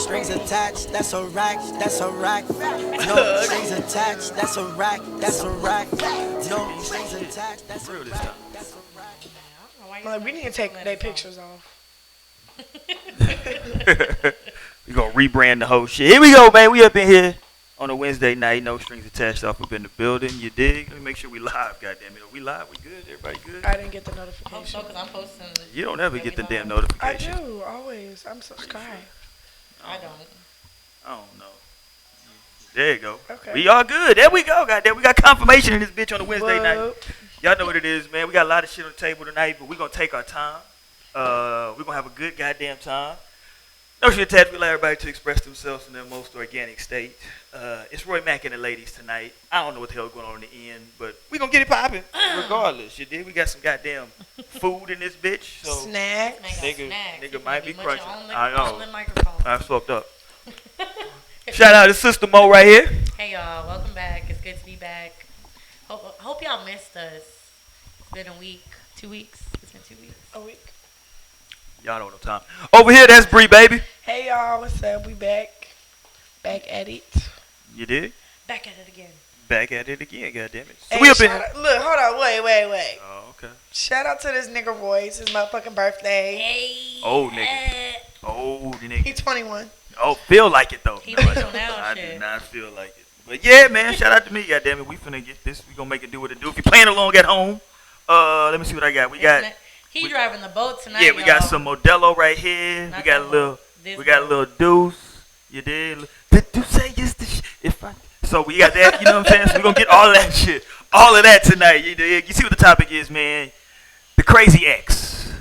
strings attached, that's a rack, that's a rack. No strings attached, that's a rack, that's a rack. No strings attached, that's a rack, that's a rack. Like, we need to take their pictures off. We gonna rebrand the whole shit. Here we go, man. We up in here on a Wednesday night. No strings attached off up in the building. You dig? Let me make sure we live. Goddamn it, are we live? We good? Everybody good? I didn't get the I hope notification. so, because I'm posting. You don't ever get the damn I notification. do, always. I'm subscribed. I don't. I don't know. There you go. Okay. We all good. There we go. Goddamn, we got confirmation in this bitch on a Wednesday night. Whoop. Y'all know what it is, man. We got a lot of shit on the table tonight, but we gonna take our time. We're gonna have a good goddamn time. No shit attached. We allow everybody to express themselves in their most organic state. It's Roy Mack and the ladies tonight. I don't know what the hell's going on in the end, but we gonna get it popping regardless. You did. We got some goddamn food in this bitch. So Snacks. nigga might be crunching. I On know. the microphone. I fucked up. Shout out to Sister Mo right here. Hey y'all, welcome back. It's good to be back. Hope y'all missed us. It's been a week, 2 weeks. It's been 2 weeks. A week. Y'all don't know time. Over here, that's Bree, baby. Hey y'all, what's up? We back. Back at it. You did? Back at it again. Back at it again, goddammit. So Hey, we up in shout out- look, hold on, wait. Oh, okay. Shout out to this nigga Roy. It's his motherfucking birthday. Hey. Old nigga. Old nigga. He 21. Oh, feel like it though. He legal now, I shit. did not feel like it. But yeah, man, shout out to me, goddammit. We finna get this. We gonna make it do what it do. If you're playing along at home, let me see what I got. He driving the boat tonight. Yeah, we got some Modelo right here. Not we got a that little. This We got a boat. little deuce. You did. The deuce say is the if I. So we got that. You know what I'm saying? So we gonna get all of that shit, all of that tonight. You dig? You see what the topic is, man? The crazy ex.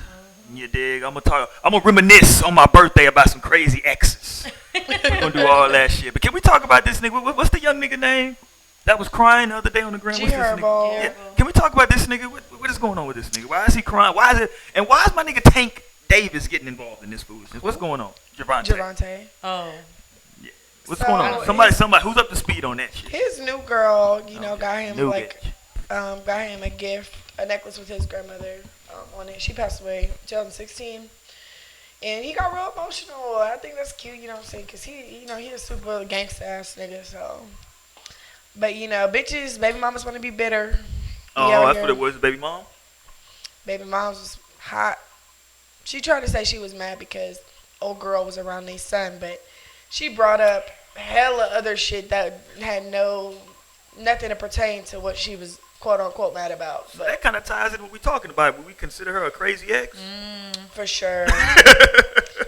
You dig? I'm gonna reminisce on my birthday about some crazy exes. We're gonna do all that shit. But can we talk about this nigga? What's the young nigga name that was crying the other day on the ground? What's this nigga? G-Herbo. Yeah. Can we talk about this nigga? What is going on with this nigga? Why is he crying? Why is my nigga Tank Davis getting involved in this foolishness? What's going on? Javante. Oh. What's So, going on? Somebody who's up to speed on that shit? His new girl, got him New like, bitch. got him a gift, a necklace with his grandmother on it. She passed away 2016. And he got real emotional. I think that's cute, you know what I'm saying? Because he a super gangsta ass nigga, so. But, bitches, baby mamas want to be bitter. Oh, Yeah, that's yeah. what it was, baby mom? Baby moms was hot. She tried to say she was mad because old girl was around their son, but she brought up hella other shit that had nothing to pertain to what she was quote unquote mad about. So But that kind of ties in what we talking about. Would we consider her a crazy ex? for sure,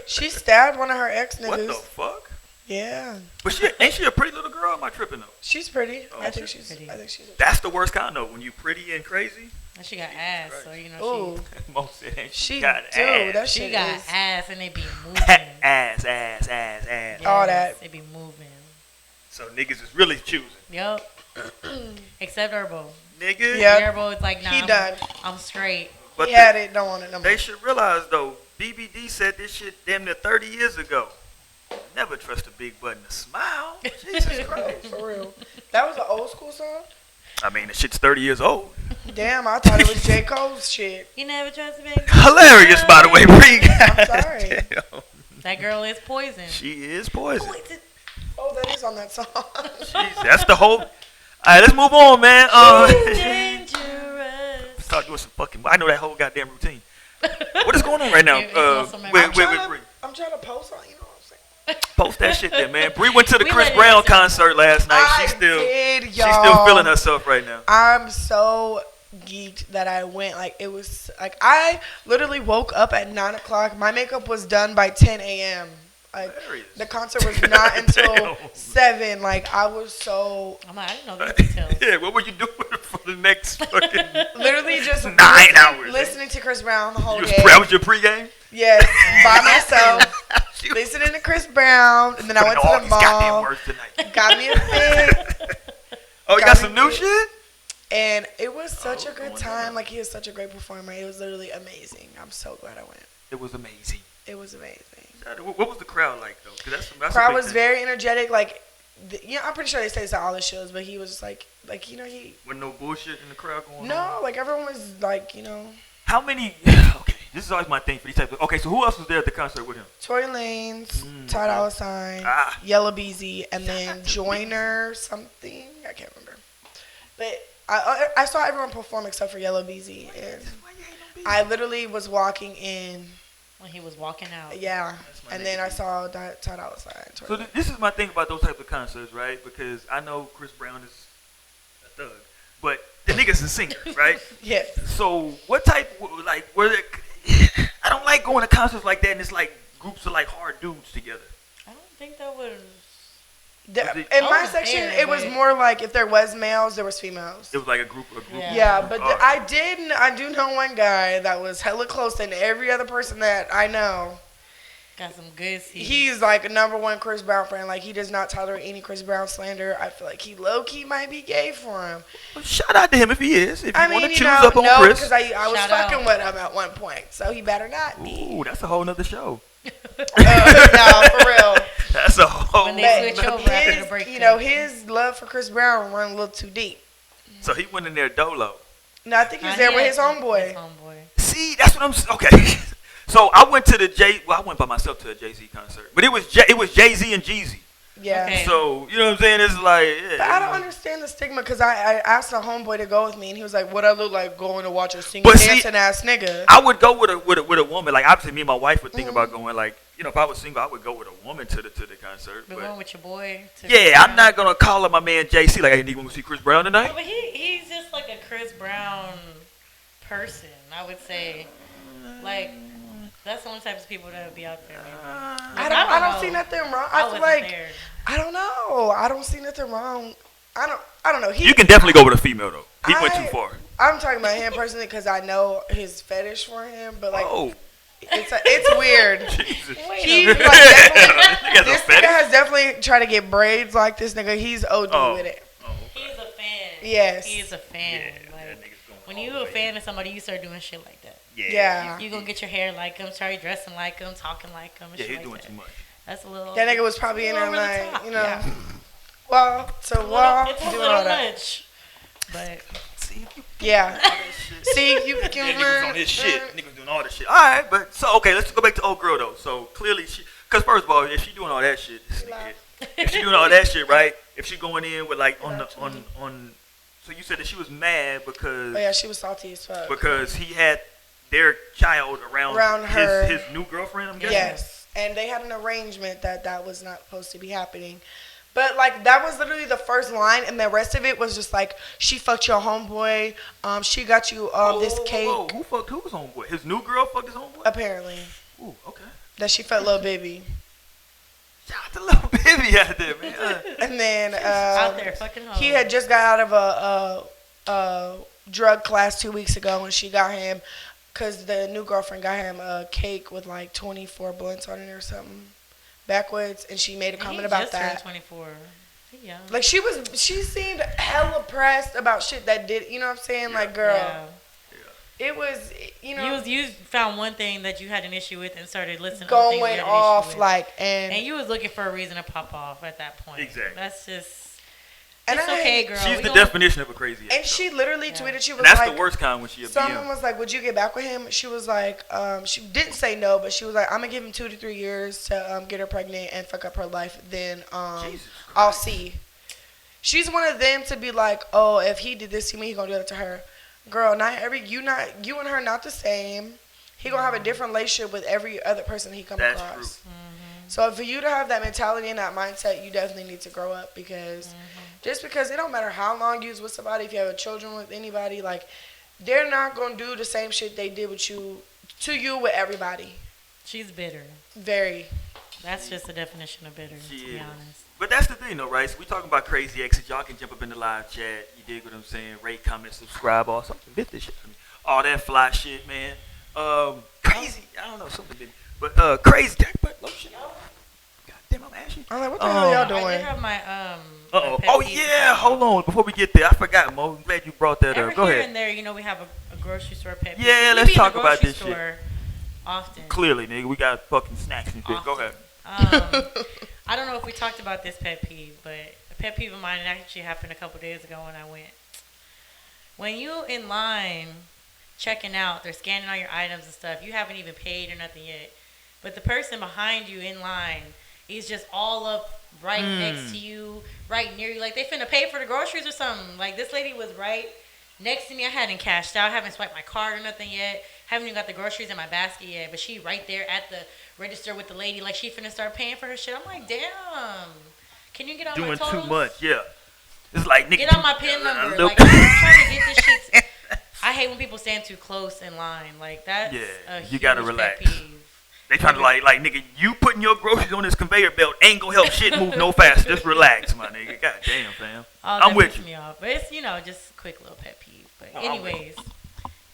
she stabbed one of her ex What the niggas. fuck? Yeah, But ain't she a pretty little girl? Or am I tripping though? she's pretty. Oh, I think she's she's. pretty. I think she's. That's the worst kind though. When you pretty and crazy. And she got ass, so Ooh, Most said she got dude, ass. that she shit got is ass and it be moving. ass. all that. It be moving. So niggas is really choosing. Yup. Except Herbo. Nigga. Yeah. Herbo is like, nah, He done. I'm straight. But He had it. Don't want it no more. they should realize though, BBD said this shit damn near 30 years ago. Never trust a big button to smile. Jesus Christ. For real. That was an old school song. I mean, the shit's 30 years old. Damn, I thought it was J. Cole's shit. You never trust me. Hilarious, by the way, Bree. I'm sorry. Damn. That girl is poison. She is poison. Poison. Oh, that is on that song. Jeez, that's the whole. All right, let's move on, man. Dangerous. Start doing some fucking. I know that whole goddamn routine. What is going on right now? You want some With memory? Bree. I'm trying to post on, you know what I'm saying? Post that shit there, man. Bree went to the We Chris let it Brown sit. concert last night. I did, She's y'all. still feeling herself right now. I'm so geeked that I went. Like, it was, like, I literally woke up at 9 o'clock. My makeup was done by 10 a.m. Like, Hilarious. the concert was not until Damn. 7. Like, I was so, I didn't know these details. Yeah, what were you doing for the next fucking? literally just 9 hours. listening to Chris Brown the whole You was, day. that was your pregame? Yes, by myself. Listening to Chris Brown, and then I went Putting all to the these goddamn mall, words tonight. got me a fit, Oh, you got got me some new fit. shit? and it was such a going good down. time. Like, he is such a great performer. It was literally amazing. I'm so glad I went. It was amazing. It was amazing. What was the crowd like though? 'Cause that's a Crowd big was thing. very energetic. Like, I'm pretty sure they say this at all the shows, but he was just like he. With no bullshit in the crowd going on. No, like everyone was like, How many? Okay. This is always my thing for these types of. Okay, so who else was there at the concert with him? Tory Lanez, Ty Dolla $ign, Ah. Yellow Beezy, and then Joyner something. I can't remember. But I saw everyone perform except for Yellow Beezy. And I literally was walking in. When he was walking out. Yeah. my And then I nigga. saw Ty Dolla $ign. So Tory Lanez. this is my thing about those types of concerts, right? Because I know Chris Brown is a thug, but the nigga's a singer, right? Yes. So what type, like, I don't like going to concerts like that, and it's like groups of like hard dudes together. I don't think that was. In my was section, there, it was but- more like if there was males, there was females. It was like a group. Yeah. Yeah, but All right. I do know one guy that was hella close than every other person that I know. Got some good seats. He's like a #1 Chris Brown fan. Like, he does not tolerate any Chris Brown slander. I feel like he low-key might be gay for him. Well, shout out to him if he is. If you I want mean, to you choose know, up on no, Chris. because I was Shout fucking out. with him at one point, so he better not be. Ooh, that's a whole nother show. No, for real. That's a whole. When they switch But over after the his, break. you know, his love for Chris Brown run a little too deep. So he went in there dolo. No, I think he's there with his homeboy. His homeboy. See, that's what I'm. Okay. So I went to I went by myself to a Jay-Z concert, but it was Jay-Z and Jeezy. Yeah. Okay. So you know what I'm saying? It's like, yeah. But I don't understand the stigma because I asked a homeboy to go with me and he was like, "What I look like going to watch a singing But see, dancing ass nigga?" I would go with a woman. Like obviously, me and my wife would think Mm-hmm. about going. Like if I was single, I would go with a woman to the concert. The But one with your boy. to yeah, Chris I'm Brown. not gonna call up my man JC like, "Hey, you want to see Chris Brown tonight?" But he's just like a Chris Brown person, I would say. Like, that's the only types of people that would be out there. Maybe. I don't see nothing wrong. I feel wasn't like there. I don't know. I don't see nothing wrong. I don't know. You can definitely go with a female though. He went too far. I'm talking about him personally because I know his fetish for him, but like Oh, it's weird. Jesus. Wait He a like minute. definitely, He has a this nigga fetish? has definitely tried to get braids like this nigga. He's OD Oh. with it. Oh, okay. He's a fan. Yes. He's a fan. Yeah, that Like, nigga's going when all you the a way. fan of somebody, you start doing shit like that. Yeah. You gonna get your hair like him, start dressing like him, talking like him. And Yeah, shit he's like doing that. too much. That's a little. That nigga was probably in there over the like, top, you know, yeah. wall to wall, It's a doing little all that. much. But See, you Yeah. See, you Yeah, can niggas was on his shit. Niggas was doing all this shit. All right, but so okay, let's go back to old girl though. So clearly because first of all, if she doing all that shit, this nigga, if she doing all that shit, right? If she going in with like on. So you said that she was mad because Oh yeah, she was salty as fuck. he had their child around her. his new girlfriend. I'm guessing. Yes, and they had an arrangement that was not supposed to be happening. But like that was literally the first line, and the rest of it was just like she fucked your homeboy. She got you this cake. Whoa. Who fucked who's homeboy? His new girl fucked his homeboy. Apparently, Ooh, okay. that she felt little baby. Shout out to little baby out there, man. And then out there fucking hoes. he had just got out of a drug class 2 weeks ago, and she got him because the new girlfriend got him a cake with like 24 blunts on it or something backwards, and she made a And comment he about just turned that. 24. He young. Like she seemed hella pressed about shit that did, you know what I'm saying? Like, girl, Yeah. it was, you know, You found one thing that you had an issue with and started listening to other things you going had an issue off with. like, And and you was looking for a reason to pop off at that point. Exactly. That's just. And It's I- okay, girl. She's We the gonna- definition of a crazy ass. and she literally Yeah. tweeted, she was And that's like, the worst kind when she a someone BM. was like, would you get back with him? She was like, she didn't say no, but she was like, I'm gonna give him 2 to 3 years to get her pregnant and fuck up her life. Then Jesus I'll Christ. see. She's one of them to be like, oh, if he did this to me, he gonna do that to her. Girl, you and her not the same. He gonna have a different relationship with every other person he come That's across. true. So for you to have that mentality and that mindset, you definitely need to grow up because just because it don't matter how long you was with somebody, if you have children with anybody, like they're not gonna do the same shit they did with you to you with everybody. She's bitter. Very. That's just the definition of bitter, She to be is. honest. But that's the thing, though, right? So we talking about crazy exes. Y'all can jump up in the live chat. You dig what I'm saying? Rate, comment, subscribe, all something. Bit this shit. I mean, all that fly shit, man. Crazy. I don't know something. Did, but crazy. But lotion. God damn, I'm ashy. I'm like, what the hell y'all I did doing? have my Uh-oh. pet Oh peeve yeah. to talk Hold on. Before we get there, I forgot, Mo. I'm glad you brought that Every up. Go here ahead. and there, we have a grocery store pet peeve. Yeah, We let's be in the talk about grocery this shit. store Often. Clearly, nigga, we got fucking snacks and shit. Go Often. ahead. I don't know if we talked about this pet peeve, but a pet peeve of mine actually happened a couple days ago when I went. When you in line checking out. They're scanning all your items and stuff. You haven't even paid or nothing yet. But the person behind you in line is just all up right next to you, right near you. Like they finna pay for the groceries or something. Like this lady was right next to me. I hadn't cashed out. I haven't swiped my card or nothing yet. Haven't even got the groceries in my basket yet. But she right there at the register with the lady. Like she finna start paying for her shit. I'm like, damn. Can you get on my Doing totals? too much, yeah. It's like, nigga. Get on my PIN number. Like, I'm trying to get this shit. I hate when people stand too close in line. Like, that's a you huge gotta pet relax. peeve. They trying to like, nigga, you putting your groceries on this conveyor belt ain't gonna help shit move no faster. Just relax, my nigga. God damn, fam. Oh, I'm that with pisses you. me off. But it's, just a quick little pet peeve. But I'm with anyways,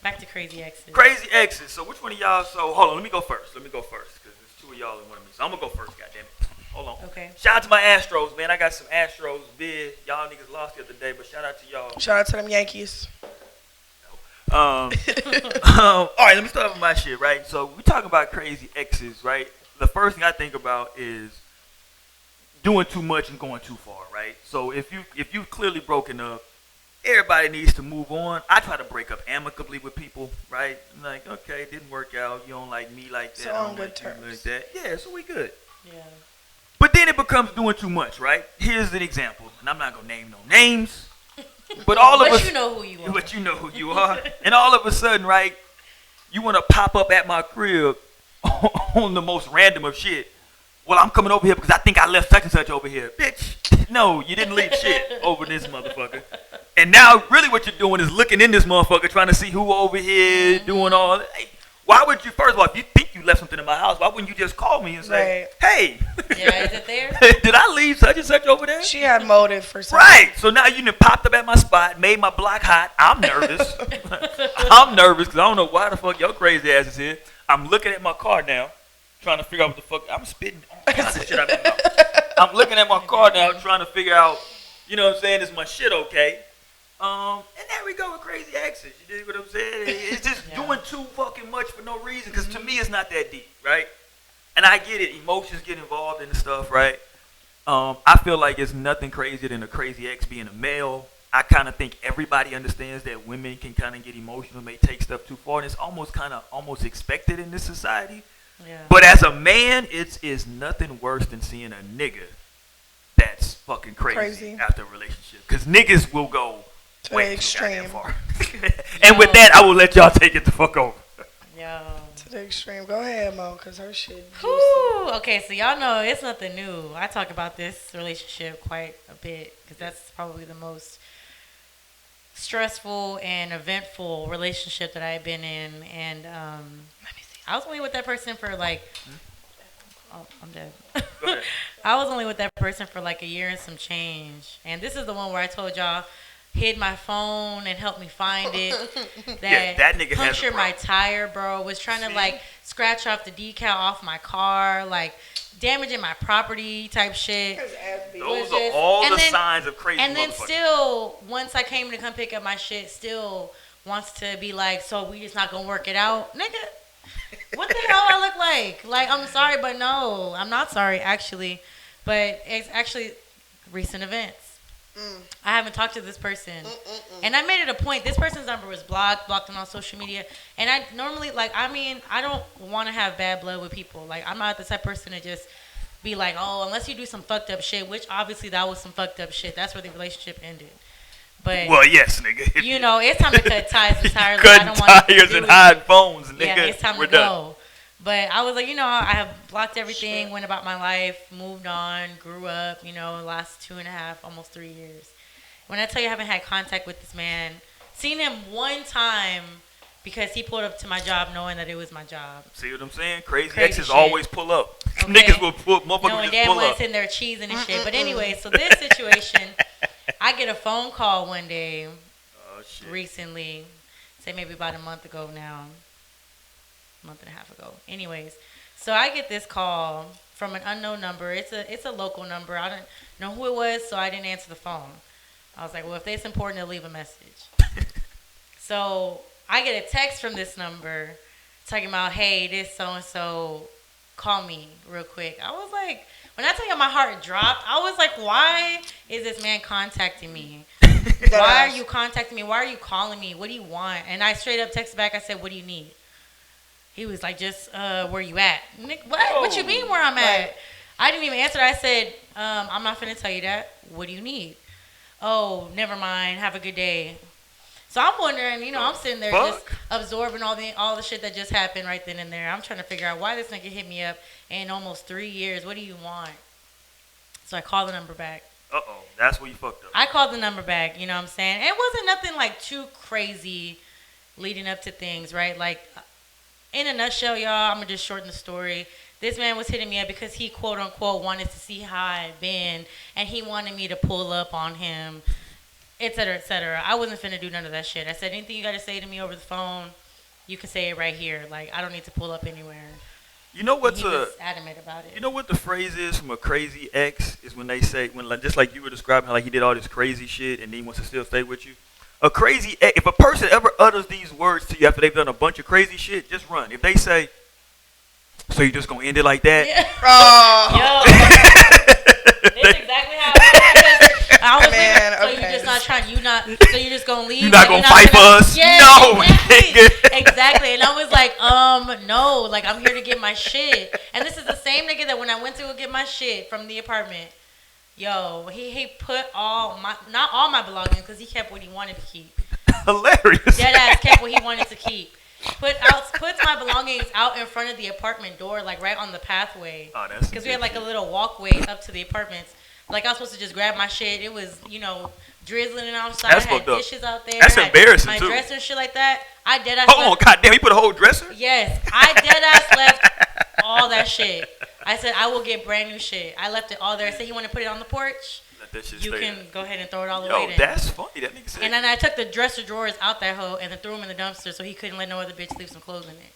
back to crazy exes. Crazy exes. So which one of y'all? So hold on, let me go first. Because there's two of y'all in one of me. So I'm gonna go first. God damn it. Hold on. Okay. Shout out to my Astros, man. I got some Astros bid. Y'all niggas lost the other day, but shout out to y'all. Shout out to them Yankees. All right, let me start with my shit, right? So we talk about crazy exes, right? The first thing I think about is doing too much and going too far, right? So if you've clearly broken up, everybody needs to move on. I try to break up amicably with people, right? Like, okay, it didn't work out. You don't like me like that. So I on don't good like you terms. like that. Yeah, so we good. Yeah. But then it becomes doing too much, right? Here's an example, and I'm not gonna name no names, but all of But us. you know who you are. But you know who you are. And all of a sudden, right, you want to pop up at my crib on the most random of shit. Well, I'm coming over here because I think I left such and such over here. Bitch, no, you didn't leave shit over this motherfucker. And now really what you're doing is looking in this motherfucker trying to see who over here doing all that. Hey, why would you, first of all, if you think you left something in my house, why wouldn't you just call me and say, hey, Yeah, is it there? did I leave such and such over there? She had motive for something. Right. So now you done popped up at my spot, made my block hot. I'm nervous. I'm nervous because I don't know why the fuck your crazy ass is here. I'm looking at my car now, trying to figure out what the fuck. I'm spitting all kinds of shit out of my mouth. I'm looking at my car now, trying to figure out, you know what I'm saying, is my shit okay? And there we go with crazy exes. You dig what I'm saying? It's just doing too fucking much for no reason. Because to me, it's not that deep, right? And I get it. Emotions get involved in the stuff, right? I feel like it's nothing crazier than a crazy ex being a male. I kind of think everybody understands that women can kind of get emotional, may take stuff too far, and it's almost expected in this society. Yeah. But as a man, it is nothing worse than seeing a nigga that's fucking crazy. After a relationship. Because niggas will go To way the too extreme. goddamn far. And with that, I will let y'all take it the fuck over. Yo. To the extreme. Go ahead, Mo, because her shit juicy. Whew. Okay, so y'all know it's nothing new. I talk about this relationship quite a bit because that's probably the most stressful and eventful relationship that I've been in. And I was only with that person for like, oh, I'm dead. Go ahead. I was only with that person for like a year and some change. And this is the one where I told y'all hid my phone and helped me find it. That nigga has a punctured my problem. tire, bro. Was trying to like scratch off the decal off my car, like damaging my property type shit. Those are all the signs of crazy And then motherfuckers. still, once I came to come pick up my shit, still wants to be like, so we just not gonna work it out, nigga. What the hell I look like? Like, I'm sorry, but no, I'm not sorry actually, but it's actually recent events. I haven't talked to this person, and I made it a point. This person's number was blocked them on social media, and I normally I don't want to have bad blood with people. Like, I'm not the type of person to just be like, oh, unless you do some fucked up shit, which obviously that was some fucked up shit. That's where the relationship ended. But well, yes, nigga. you know, it's time to cut ties entirely. I Cutting don't want to tires do and it. hide phones, nigga. Yeah, it's time We're to done. go. But I was like, I have blocked everything, went about my life, moved on, grew up, last 2.5, almost 3 years. When I tell you I haven't had contact with this man, seen him one time because he pulled up to my job knowing that it was my job. See what I'm saying? Crazy Crazy exes shit. always pull up. Okay. Niggas will pull, motherfuckers Knowing just damn pull well up. it's in there cheesing and shit. But anyway, so this situation, I get a phone call one day Oh, shit. recently, say maybe about a month ago now, a month and a half ago. Anyways, so I get this call from an unknown number. It's a local number. I don't know who it was, so I didn't answer the phone. I was like, well, if it's important, to leave a message. So I get a text from this number talking about, hey, this so-and-so, call me real quick. I was like, when I tell you my heart dropped, I was like, why is this man contacting me? Why are you contacting me? Why are you calling me? What do you want? And I straight up texted back. I said, what do you need? He was like, just where you at? Nick, what? Oh. What you mean where I'm at? Right. I didn't even answer. I said, I'm not finna tell you that. What do you need? Oh, never mind. Have a good day. So I'm wondering, you know, I'm sitting there just absorbing all the shit that just happened right then and there. I'm trying to figure out why this nigga hit me up in almost 3 years. What do you want? So I called the number back. Uh-oh, that's where you fucked up. I called the number back, you know what I'm saying? It wasn't nothing like too crazy leading up to things, right? Like, in a nutshell, y'all, I'm going to just shorten the story. This man was hitting me up because he, quote unquote, wanted to see how I had been, and he wanted me to pull up on him, et cetera, et cetera. I wasn't finna do none of that shit. I said, anything you got to say to me over the phone, you can say it right here. Like, I don't need to pull up anywhere. You know what's He was adamant about it. You know what the phrase is from a crazy ex is when they say, when like, just like you were describing, how like he did all this crazy shit and he wants to still stay with you. A crazy ex, if a person ever utters these words to you after they've done a bunch of crazy shit, just run. If they say, so you just gonna end it like that? Yeah. Oh. Yo, that's exactly how I was. Man, So you okay. just not trying. So you just gonna leave? You not Like, gonna fight for us? Yeah, No, exactly. nigga. Exactly. And I was like, no, like I'm here to get my shit. And this is the same nigga that when I went to go get my shit from the apartment, yo, he put not all my belongings because he kept what he wanted to keep. Hilarious. Dead ass kept what he wanted to keep. Puts my belongings out in front of the apartment door, like right on the pathway. Oh, that's Because we had like a shit. little walkway up to the apartments. Like I was supposed to just grab my shit. It was, you know, drizzling outside. That's I had fucked up. dishes out there. That's I had embarrassing, my too. dresser and shit like that. I dead ass Hold on, left. goddamn, he put a whole dresser? Yes, I dead ass left all that shit. I said I will get brand new shit. I left it all there. I said he want to put it on the porch. Let that shit You stay can there. go ahead and throw it all the Yo, way in. that's funny. That nigga said. And then I took the dresser drawers out that hoe and then threw them in the dumpster so he couldn't let no other bitch leave some clothes in it.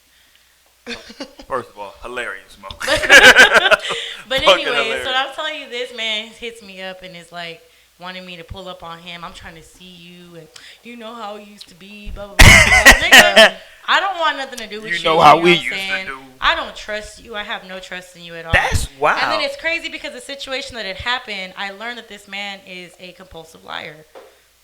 First of all, hilarious, Mo. But Fucking anyway, hilarious. so I'm telling you, this man hits me up and is like wanting me to pull up on him. I'm trying to see you, and you know how it used to be, blah, blah, blah. Nigga, I don't want nothing to do with you. You know how we what I'm used to saying? do. I don't trust you. I have no trust in you at all. That's wild. And then it's crazy because the situation that had happened, I learned that this man is a compulsive liar.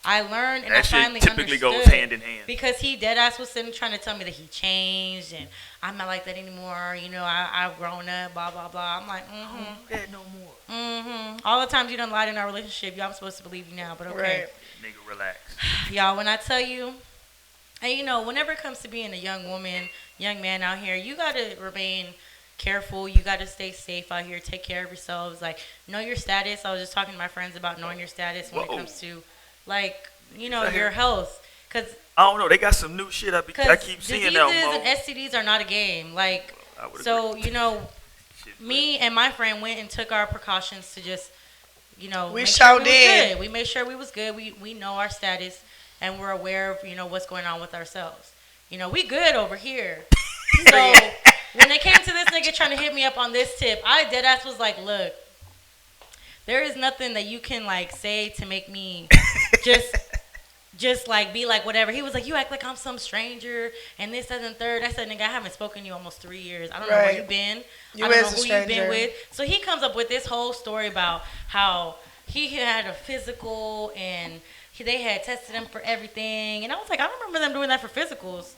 I learned and That I shit finally typically understood goes hand in hand. because he dead ass was sitting trying to tell me that he changed and I'm not like that anymore. You know, I've grown up, blah blah blah. I'm like, That no more. All the times you done lied in our relationship, y'all I'm supposed to believe you now, but okay. Right. Nigga, relax. Y'all, when I tell you, and you know, whenever it comes to being a young woman, young man out here, you gotta remain careful. You gotta stay safe out here. Take care of yourselves. Like, know your status. I was just talking to my friends about knowing your status when it Whoa. comes to, like, you know, Is that your here? health. Cause I don't know. They got some new shit I keep seeing diseases now, Mo. and STDs are not a game. Like, I would so agree. you know, Shit, me and my friend went and took our precautions to just, you know, We make sure sure we was did. good. We made sure we was good. We know our status and we're aware of, you know, what's going on with ourselves. You know, we good over here. So when it came to this nigga trying to hit me up on this tip, I dead ass was like, look, there is nothing that you can like say to make me just like be like whatever. He was like, you act like I'm some stranger and this, that, and third. I said, nigga, I haven't spoken to you almost 3 years. I don't know where Right. you've been. You I don't is know a who you've been stranger. with. So he comes up with this whole story about how he had a physical and they had tested him for everything. And I was like, I don't remember them doing that for physicals.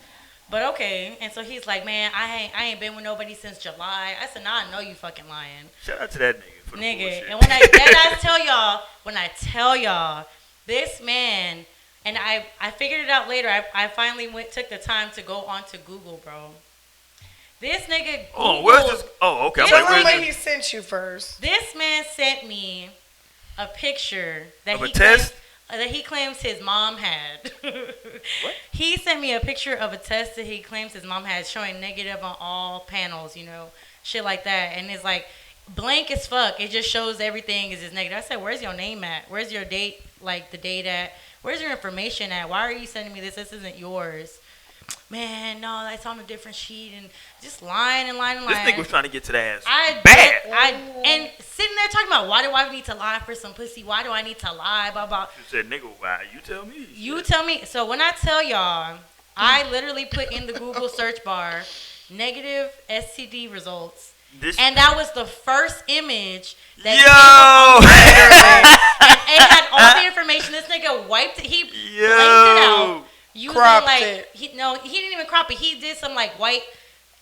But okay. And so he's like, man, I ain't been with nobody since July. I said, nah, I know you fucking lying. Shout out to that nigga for the Nigga. bullshit. And when I tell y'all, this man, and I figured it out later. I finally took the time to go onto Google, bro. This nigga Oh, where's Googled- this? Oh, okay. I'm This like, Tell him where's what he this? sent you first. This man sent me a picture that Of a he test? that he claims his mom had. What? He sent me a picture of a test that he claims his mom had, showing negative on all panels, you know, shit like that. And it's like blank as fuck. It just shows everything is negative. I said, where's your name at? Where's your date, like the date at? Where's your information at? Why are you sending me this? This isn't yours. Man, no, that's on a different sheet and just lying and lying and This lying. nigga was trying to get to the ass. Bad. Bad. And sitting there talking about why do I need to lie for some pussy? Why do I need to lie? Blah blah. You said, nigga, why? You tell me. You Shit. tell me. So when I tell y'all, I literally put in the Google search bar negative STD results, And that was the first image that Yo! and it had all the information. This nigga wiped it. He blanked it out. Using Cropped like it. he didn't even crop it. He did some like white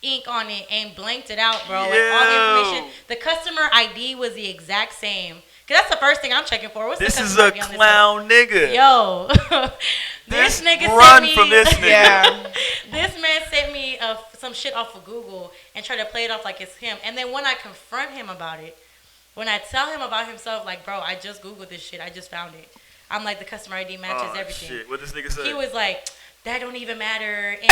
ink on it and blanked it out, bro. Like all the information. The customer ID was the exact same. Cause that's the first thing I'm checking for. What's This the is customer a ID on this clown nigga. Yo, this nigga run sent me. from this nigga. Yeah. This man sent me some shit off of Google and tried to play it off like it's him. And then when I confront him about it, when I tell him about himself, like, bro, I just Googled this shit. I just found it. I'm like, the customer ID matches everything. Shit. What this nigga say? He was like, that don't even matter. And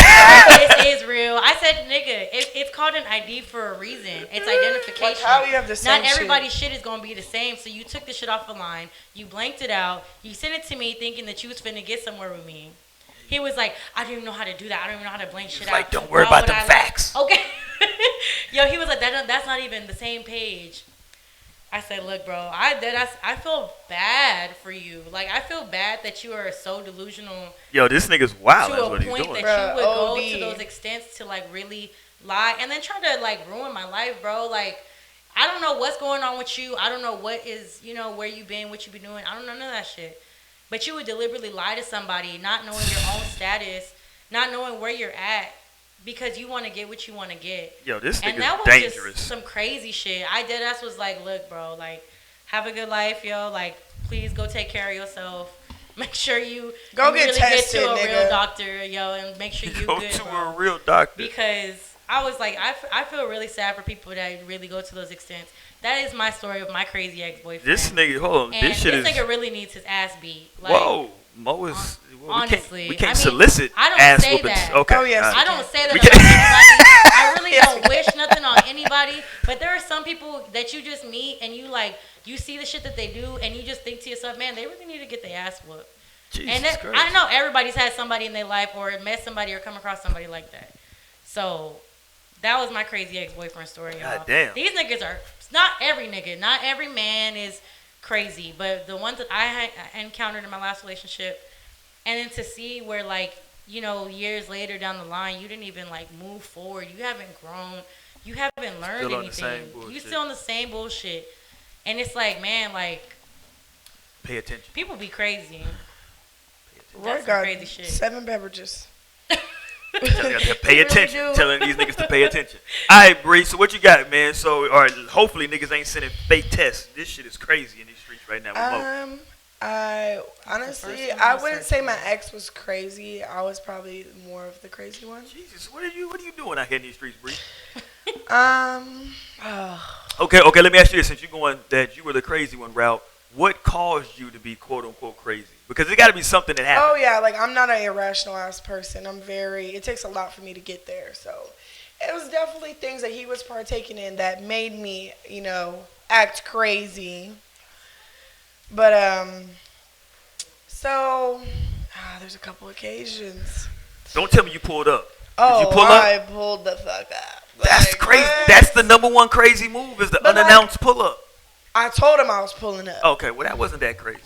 this is real. I said, nigga, it's called an ID for a reason. It's identification. Like how you have the same Not everybody's shit is going to be the same. So you took this shit off the line. You blanked it out. You sent it to me thinking that you was finna get somewhere with me. He was like, I don't even know how to do that. I don't even know how to blank shit out. Like, don't worry Why about would the I facts. Okay. Yo, he was like, that's not even the same page. I said, look, bro, I feel bad for you. Like, I feel bad that you are so delusional Yo, this nigga's wild. That's to a what he's point doing. that you would go OD. to those extents to, like, really lie and then try to, like, ruin my life, bro. Like, I don't know what's going on with you. I don't know what is, where you been, what you been doing. I don't know none of that shit. But you would deliberately lie to somebody, not knowing your own status, not knowing where you're at, because you want to get what you want to get. Yo, this And nigga's that was dangerous. just some crazy shit. I deadass was like, look, bro, like, have a good life, yo. Like, please go take care of yourself. Make sure you Go get really tested, get to a nigga. real doctor, yo, and make sure you Go good, to bro. a real doctor. Because I was like, I feel really sad for people that really go to those extents. That is my story of my crazy ex-boyfriend. This nigga, hold on. and This shit is. nigga really needs his ass beat. Like, Whoa. Mo is. honestly, we can't I mean, solicit I don't ass say whoopings. that. Okay. Oh, yes. all right. I don't say that We about can't- anybody. I really don't wish nothing on anybody. But there are some people that you just meet and you see the shit that they do and you just think to yourself, man, they really need to get their ass whooped. Jesus And that, Christ. I know everybody's had somebody in their life or met somebody or come across somebody like that. So that was my crazy ex-boyfriend story, y'all. God damn. These niggas are, not every nigga, not every man is crazy, but the ones that I had encountered in my last relationship, and then to see where, like, years later down the line, you didn't even, like, move forward. You haven't grown. You haven't learned Still on the same anything. You bullshit. still on the same bullshit. And it's like, man, like, Pay attention. people be crazy. Roy That's some got crazy shit. 7 beverages. Pay You attention. really do. Telling these niggas to pay attention. All right, Bree. So what you got, man? So, or hopefully niggas ain't sending fake tests. This shit is crazy in these streets right now. With Mo. I first honestly, one I you wouldn't searched say for. my ex was crazy. I was probably more of the crazy one. Jesus, what are you doing out here in these streets, Bree? Oh, Okay. Let me ask you this: since you're going that you were the crazy one route, what caused you to be quote unquote crazy? Because it got to be something that happened. oh yeah, like I'm not an irrational ass person. It takes a lot for me to get there. So it was definitely things that he was partaking in that made me, act crazy. But there's a couple occasions. Don't tell me you pulled up. Oh, you pull up? I pulled the fuck up. That's Like, crazy. what? That's the number one crazy move is the But, like- unannounced pull up. I told him I was pulling up. Okay, well that wasn't that crazy.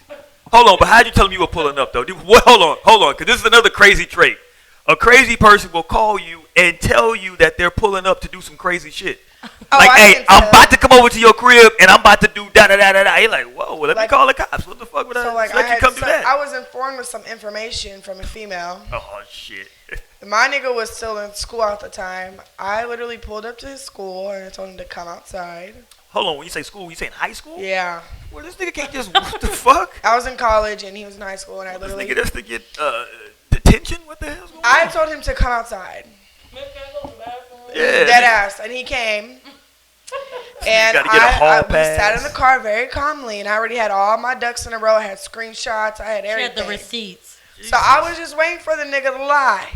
Hold on, but how'd you tell him you were pulling up though? Hold on, because this is another crazy trait. A crazy person will call you and tell you that they're pulling up to do some crazy shit. Oh, Like, I hey, can I'm tell. about to come over to your crib and I'm about to do da da da da da. You're like, whoa, well, let me Like- call the cops. What the fuck would So I like let you come do that? I was informed with some information from a female. Oh shit. My nigga was still in school at the time. I literally pulled up to his school and I told him to come outside. Hold on, when you say school, you saying high school? Yeah. Well, this nigga can't just what the fuck? I was in college and he was in high school and I This literally nigga just to get detention? What the hell's going I on? told him to come outside. Yeah. Dead ass. And he came. And gotta get a hall we sat in pass. the car very calmly and I already had all my ducks in a row. I had screenshots. I had She had everything. the receipts. So I was just waiting for the nigga to lie.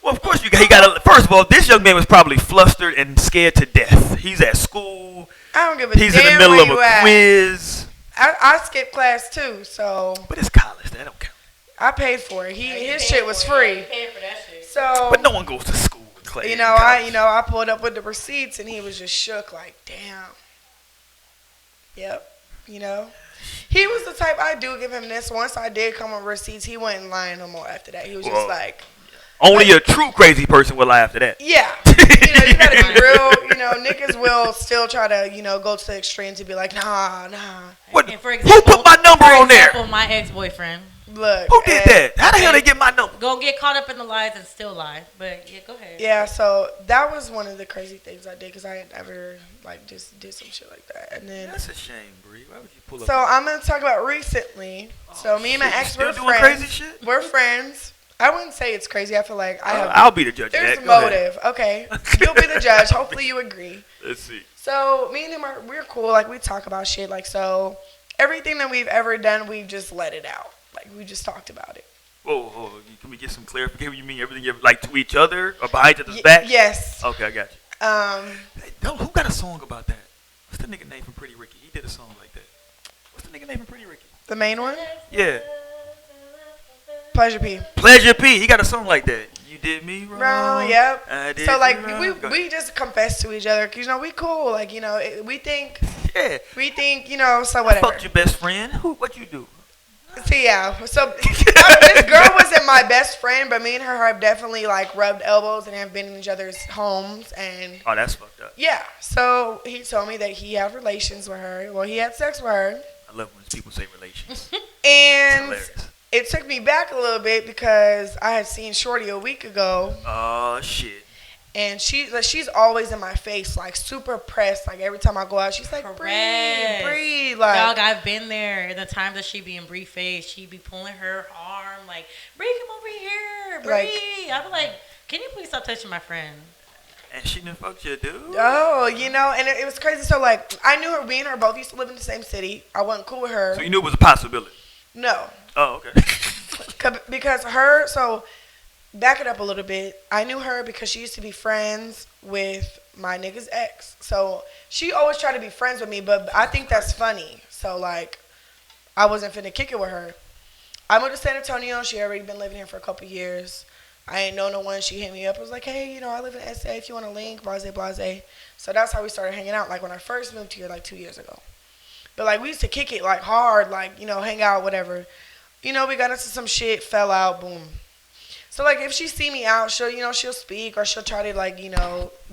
Well, of course he got to. First of all, this young man was probably flustered and scared to death. He's at school. I don't give a He's damn in the middle where of you a at. quiz. I skipped class too, so But it's college. That don't count. I paid for it. His shit was free. So But no one goes to school with class. I pulled up with the receipts and he was just shook like, damn. Yep. He was the type, I do give him this. Once I did come with receipts, he wasn't lying no more after that. He was Well, just like, Only a true crazy person would lie after that. yeah. you gotta be real. You know, niggas will still try to, go to the extreme to be like, nah. What, And for who put my number on there? My ex-boyfriend. Look. Who did that? How the hell they get my number? Go get caught up in the lies and still lie. But yeah, go ahead. Yeah, so that was one of the crazy things I did because I had never just did some shit like that. And then That's a shame, Bree. Why would you pull up? so I'm gonna talk about recently. So me and my shit, you ex still were doing friends. crazy shit? We're friends. I wouldn't say it's crazy. I feel like I have. I'll be the judge of There's that. Go ahead. motive. Okay, you'll be the judge. Hopefully you agree. Let's see. So me and him we're cool. Like we talk about shit. Like so everything that we've ever done, we've just let it out. Like we just talked about it. Whoa. Can we get some clarification? You mean everything you like to each other or behind each other's back? Yes. Okay, I got you. Hey, who got a song about that? What's the nigga name from Pretty Ricky? He did a song like that. What's the nigga name from Pretty Ricky? The main one, Yeah. Pleasure P. Pleasure P. He got a song like that. You did me wrong. Wrong, yep. I did So you like wrong. Go we ahead. just confess to each other because we cool. Like we think Yeah. so whatever. Fucked your best friend. What you do? See, yeah. So this girl wasn't my best friend, but me and her have definitely like rubbed elbows and have been in each other's homes and Oh, that's fucked up. yeah. So he told me that he had relations with her. Well, he had sex with her, I love when people say relations. and Hilarious. it took me back a little bit because I had seen Shorty a week ago, Oh shit. and she's always in my face, like super pressed. Like every time I go out, she's like, Correct. breathe, like. Dog, I've been there. The time that she be in Bree face, she be pulling her arm like, Bree, come over here, Bree. Like- I be like, can you please stop touching my friend? And she didn't fuck you, dude. Oh, and it was crazy. So, like, I knew her. Me and her both used to live in the same city. I wasn't cool with her. So you knew it was a possibility. No. Oh, okay. Because her, so, back it up a little bit. I knew her because she used to be friends with my nigga's ex. So, she always tried to be friends with me, but I think that's funny. So, like, I wasn't finna kick it with her. I moved to San Antonio. She already been living here for a couple years. I ain't know no one. She hit me up. I was like, hey, I live in SA. If you want to link, blase. So that's how we started hanging out. Like when I first moved here, like 2 years ago. But like we used to kick it like hard, like hang out, whatever. We got into some shit, fell out, boom. So like if she see me out, she'll she'll speak or she'll try to like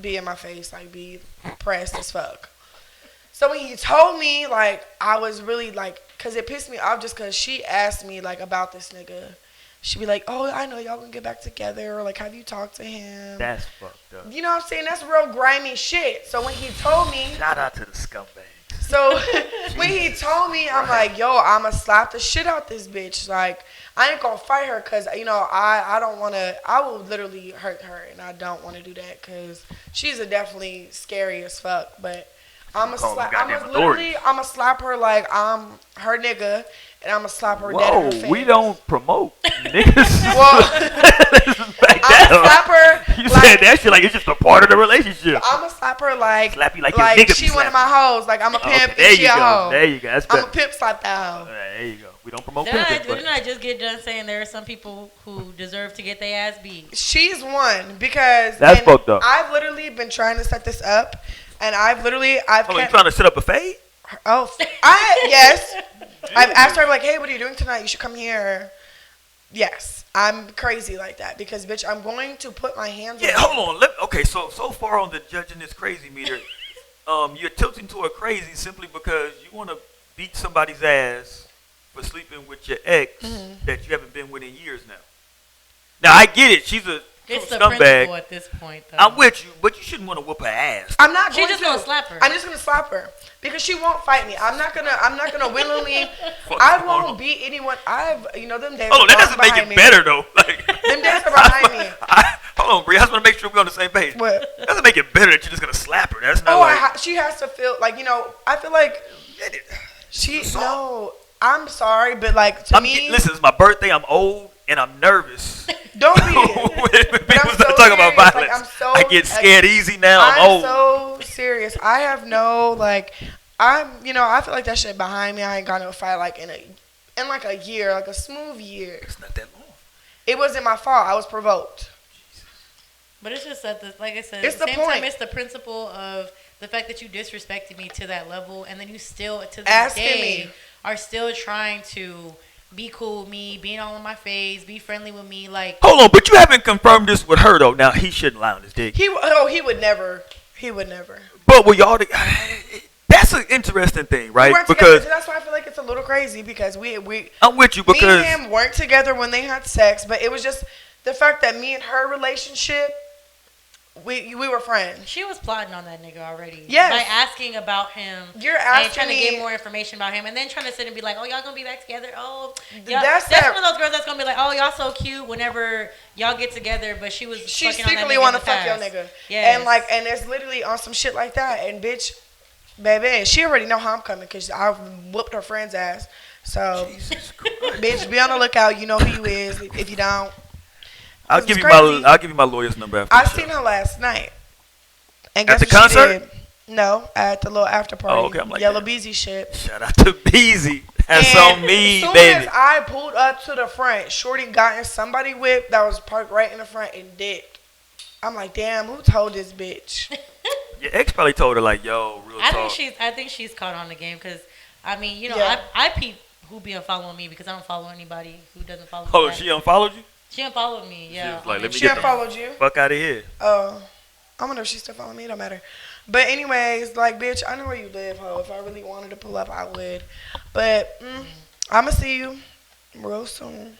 be in my face, like be pressed as fuck. So when he told me, like I was really like, cause it pissed me off just cause she asked me like about this nigga. She'd be like, oh, I know y'all gonna get back together. Or like, have you talked to him? That's fucked up. You know what I'm saying? That's real grimy shit. So when he told me, Shout out to the scumbags. so when he told me, I'm like, yo, I'ma slap the shit out this bitch. Like, I ain't gonna fight her because, I don't want to, I will literally hurt her. And I don't want to do that because she's definitely scary as fuck. But I'ma Call them slap, goddamn authorities. I'ma slap her like I'm her nigga. And I'm going to slap her dead in her face. Whoa, we don't promote niggas. Well, Back I'm going to down. slap her. You said that shit like it's just a part of the relationship. I'm going to slap her like. Slap you like your nigga be she one of my slapping. hoes. Like, I'm a pimp Okay, there and she you a go. hoe. There you go. That's I'm better. a pimp slap that hoe. There you go. We don't promote Didn't pimping. I just get done saying there are some people who deserve to get their ass beat? She's one because. That's and fucked up. I've literally been trying to set this up. And I've Hold on, you kept. trying to set up a fade? Oh, yes. I've asked her, like, hey, what are you doing tonight? You should come here. Yes. I'm crazy like that because, bitch, I'm going to put my hands on Yeah, you. hold on. Okay, so far on the judging this crazy meter, you're tilting toward crazy simply because you want to beat somebody's ass for sleeping with your ex that you haven't been with in years now. Now, I get it. She's a It's the scumbag. principle at this point, though. I'm with you, but you shouldn't want to whoop her ass. I'm not She going just to. gonna slap her. I'm just gonna slap her because she won't fight me. I'm not gonna willingly. Fuck, I hold on. won't beat anyone. Them days. Hold on, that are doesn't make behind it me. better though. Like, Them days are behind me. Hold on, Bree. I just want to make sure we're on the same page. What? That doesn't make it better that you're just gonna slap her. That's not Oh, like. she has to feel like I feel like she. No, I'm sorry, but like to me, Listen, it's my birthday. I'm old and I'm nervous. don't be. when people I'm start so talking about serious. Like, violence, I'm so- I get scared easy now. I'm old. so serious. I have no like. I feel like that shit behind me. I ain't got no fight like in like a year, like a smooth year. It's not that long. It wasn't my fault. I was provoked. But it's just that, like I said, It's at the the same time, point. it's the principle of the fact that you disrespected me to that level, and then you still, to this Asking day, me. are still trying to be cool with me, being all in my face, be friendly with me. Like, Hold on, but you haven't confirmed this with her though. Now he shouldn't lie on his dick. He would never. He would never. But with y'all, that's an interesting thing, right? We weren't Because together, that's why I feel like it's a little crazy because we I'm with you me because and him weren't together when they had sex, but it was just the fact that me and her relationship, we were friends. she was plotting on that nigga already. Yes. By asking about him. You're And asking trying to me. get more information about him, and then trying to sit and be like, "Oh, y'all gonna be back together? Oh, That's that's that- one of those girls that's gonna be like, "Oh, y'all so cute." Whenever y'all get together, but she was She fucking on that secretly nigga want in to the fuck your past. nigga. Yes. And it's literally on some shit like that. And bitch, baby, she already know how I'm coming because I whooped her friend's ass. So, Jesus Christ. bitch, be on the lookout. You know who you is. If you don't, I'll It's give you crazy. I'll give you my lawyer's number after. I the show. seen her last night. And At guess the what she concert? did? No, at the little after party. Oh, okay, I'm like, Yellow yeah. Beezy shit. Shout out to Beezy. That's And on me, as soon baby. as I pulled up to the front, Shorty got in somebody whip that was parked right in the front and dipped. I'm like, damn, who told this bitch? Your ex probably told her like, "Yo, real I talk." think she's caught on the game because, I mean, you know, Yeah. I peep who be unfollowing me because I don't follow anybody who doesn't follow me. Oh, back. she unfollowed you? She unfollowed me. Yeah. was like, let me She get the unfollowed you? fuck out of here. Oh, I wonder if she's still following me. It don't matter. But anyways, like, bitch, I know where you live, ho. If I really wanted to pull up, I would. But I'ma see you real soon.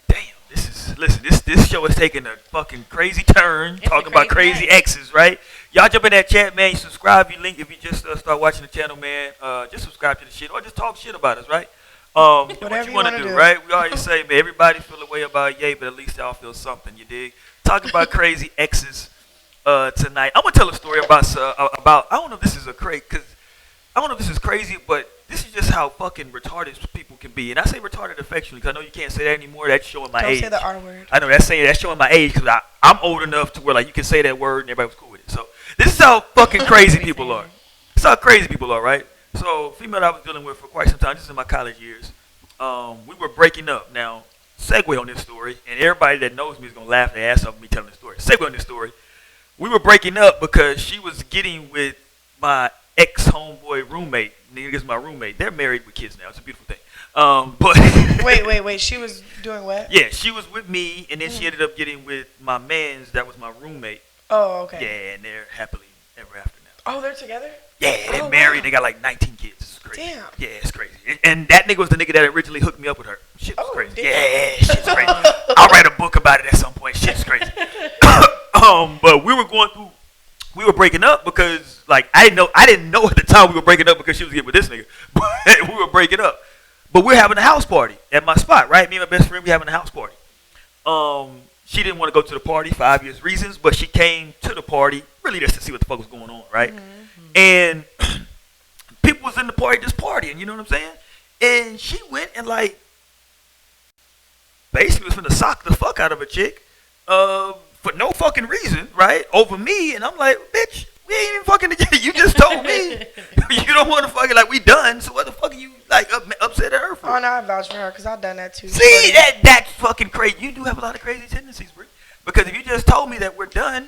Damn, this show is taking a fucking crazy turn, It's a talking about crazy crazy night. exes, right? Y'all jump in that chat, man. You subscribe, you link if you just start watching the channel, man. Just subscribe to the shit or just talk shit about us, right? What Whatever you want to wanna do, do. right? We always say, man, everybody feel a way about Ye, but at least y'all feel something, you dig? Talking about crazy exes tonight. I'm gonna tell a story about I don't know if this is I don't know if this is crazy, but this is just how fucking retarded people can be. And I say retarded affectionately because I know you can't say that anymore. That's showing my Don't age. say the R word. I know that's showing my age because I'm old enough to where like you can say that word and everybody was cool with it. So this is how fucking crazy people are. This is how crazy people are, right? So female I was dealing with for quite some time. This is in my college years. We were breaking up. Now segue on this story, and everybody that knows me is gonna laugh their ass off me telling this story. Segue on this story. We were breaking up because she was getting with my ex-homeboy roommate. Nigga's my roommate. They're married with kids now. It's a beautiful thing. But Wait. She was doing what? yeah, she was with me, and then she ended up getting with my man's that was my roommate. Oh, okay. Yeah, and they're happily ever after now. Oh, they're together? Yeah, they're Oh, married. wow. They got like 19 kids. It's crazy. Damn. Yeah, it's crazy. And that nigga was the nigga that originally hooked me up with her. Shit was Oh, crazy. damn. Yeah, shit's crazy. I'll write a book about it at some point. Shit's crazy. But we were breaking up because like I didn't know at the time we were breaking up because she was getting with this nigga. But we were breaking up. But we're having a house party at my spot, right? Me and my best friend, we having a house party. She didn't want to go to the party for obvious reasons, but she came to the party really just to see what the fuck was going on, right? And people was in the party just partying, you know what I'm saying? And she went and like basically was finna sock the fuck out of a chick for no fucking reason, right? Over me, and I'm like, bitch, we ain't even fucking together. You just told me you don't want to fucking like we done. So what the fuck are you like upset at her for? Oh, no, I vouch for her because I've done that too. See, that's fucking crazy. You do have a lot of crazy tendencies, Brie. Because if you just told me that we're done,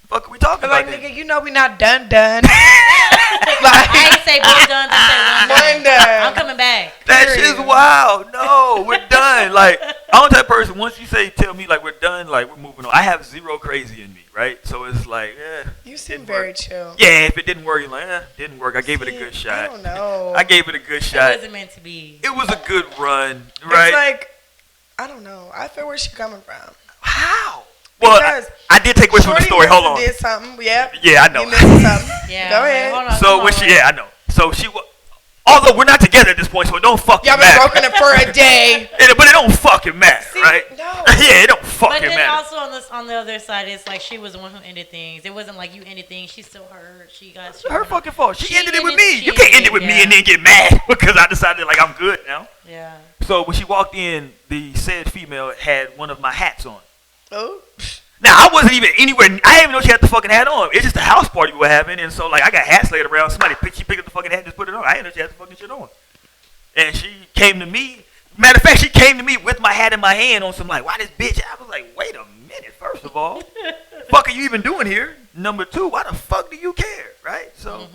fuck are we talking Like, about? nigga, you know we not done. I ain't say both done. I said one done. One done. I'm coming back. That Period. shit's wild. No, we're done. Like, I'm the type of person, once you tell me, like, we're done, like, we're moving on. I have zero crazy in me, right? So it's like, You seem didn't very work. chill. Yeah, if it didn't work, you're like, didn't work. I gave it a See, good I shot. don't know. I gave it a good It shot. wasn't meant to be. It was a good run, right? It's like, I don't know. I feel where she coming from. How? Well, Because I did take away from the Shorty story. Hold must on. have did something. Yep. Yeah, I know. You missed something. Yeah. Go I'm like, ahead. hold on, So come when on. I know. So she was, although we're not together at this point, so it don't fucking Y'all been matter. broken up for a day. But it don't fucking matter, See, right? no. Yeah, it don't But fucking then matter. also on the other side, it's like she was the one who ended things. It wasn't like you ended things. She still hurt. She Her fucking fault. She ended it with ended- me. she You can't end ended it with it, me yeah. and then get mad because I decided like I'm good now. Yeah. So when she walked in, the said female had one of my hats on. Oh. Now I wasn't even anywhere. I didn't even know she had the fucking hat on. It's just a house party we were having, and so like I got hats laid around. She picked up the fucking hat and just put it on. I didn't know she had the fucking shit on. And she came to me. Matter of fact, she came to me with my hat in my hand on some like, why this bitch? I was like, wait a minute. First of all, fuck are you even doing here? Number two, why the fuck do you care? Right? So,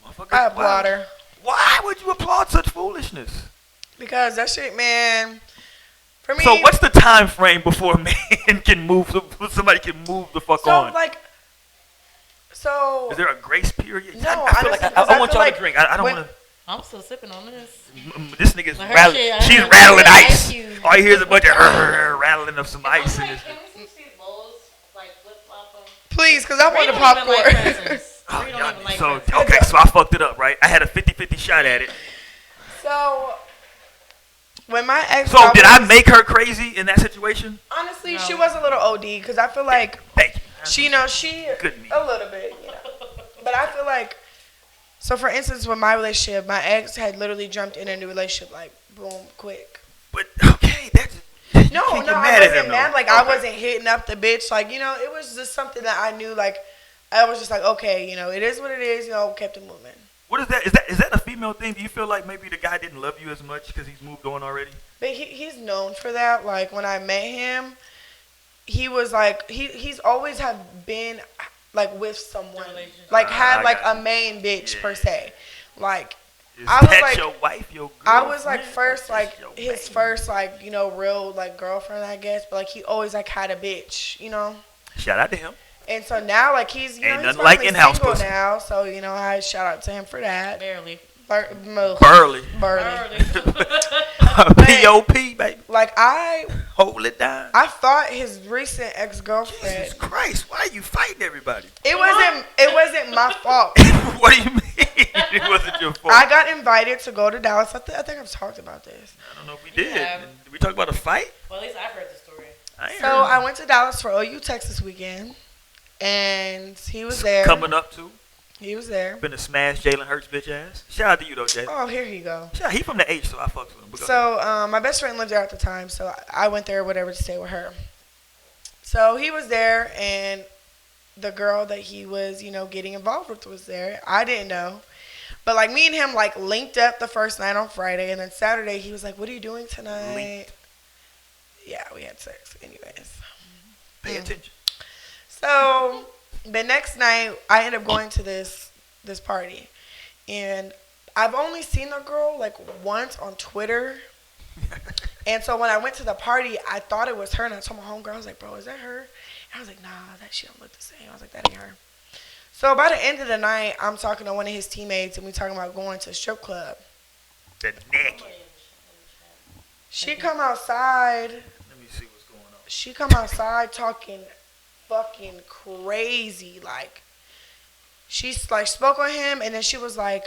motherfucker, I applaud her. Why would you applaud such foolishness? Because that shit, man. For me. So what's the time frame before a man can move? Somebody can move the fuck so on. like. So. Is there a grace period? No, I feel like honestly, 'cause I want feel y'all like to drink. I don't when- want to. I'm still sipping on this. This nigga's Like her rattling. shit, I She's heard rattling her ice. ice cube. All you hear is a bunch of rattling of some ice in this. Can we switch these bowls? Like flip flop them? Please, because I want the Like popcorn. pretzels. Oh, Bree don't y'all- even like so pretzels. okay, so I fucked it up, right? I had a 50-50 shot at it. So. When my ex. So did I make her crazy in that situation? Honestly, No. she was a little OD because I feel like. Thank you. She Good meat. a little bit, but I feel like, so for instance, with my relationship, my ex had literally jumped in a new relationship like boom, quick. But okay, that's No, can't no, get I mad at wasn't him, mad. though. Like I Okay. wasn't hitting up the bitch. Like it was just something that I knew. Like I was just like, okay, it is what it is. Kept it moving. What is that? Is that a female thing? Do you feel like maybe the guy didn't love you as much because he's moved on already? But he's known for that. Like when I met him, he was like he's always have been like with someone, Relationship. like I had like got a you. main bitch Yeah. per se, like. Is I was that like- your wife, your I was like girlfriend, first or like just your his baby? first like real like girlfriend I guess, but like he always like had a bitch, Shout out to him. and so now like he's Ain't he's nothing like finally in-house single pussy. now, so I shout out to him for that. Barely. Burley. Burley. P.O.P. baby. Like Hold it down. I thought his recent ex girlfriend. Jesus Christ, why are you fighting everybody? It wasn't my fault. What do you mean? It wasn't your fault. I got invited to go to Dallas. I think I've talked about this. I don't know if we did. Yeah. Did we talk about a fight? Well, at least I've heard the story. I ain't So heard I went to Dallas for OU Texas weekend, and he was there. coming up too. He was there. Finna smash Jalen Hurts bitch ass. Shout out to you though, Jalen. Oh, here you go. Shout out, he from the H, so I fucks with him. But go ahead. So my best friend lived there at the time, so I went there, whatever, to stay with her. So he was there, and the girl that he was, getting involved with was there. I didn't know, but like me and him like linked up the first night on Friday, and then Saturday he was like, "What are you doing tonight?" Linked. Yeah, we had sex. Anyways, Pay attention. so the next night I ended up going to this party, and I've only seen the girl like once on Twitter. And so when I went to the party, I thought it was her, and I told my homegirl, I was like, "Bro, is that her?" And I was like, "Nah, that shit don't look the same." I was like, "That ain't her." So by the end of the night, I'm talking to one of his teammates, and we talking about going to a strip club. The naked. She come outside. Let me see what's going on. She come outside talking fucking crazy. Like, she's like spoke on him, and then she was like,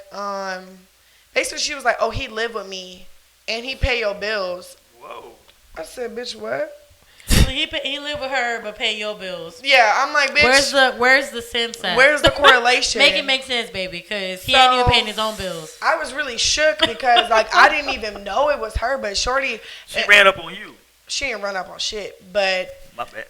basically she was like, "Oh, he live with me, and he pay your bills." Whoa. I said, "Bitch, what?" He live with her but pay your bills. Yeah, I'm like, "Bitch, Where's the sense at? where's the correlation?" Make it make sense, baby, because he So- ain't even paying his own bills. I was really shook because like I didn't even know it was her, but Shorty, She ran up on you. she didn't run up on shit, but My bad.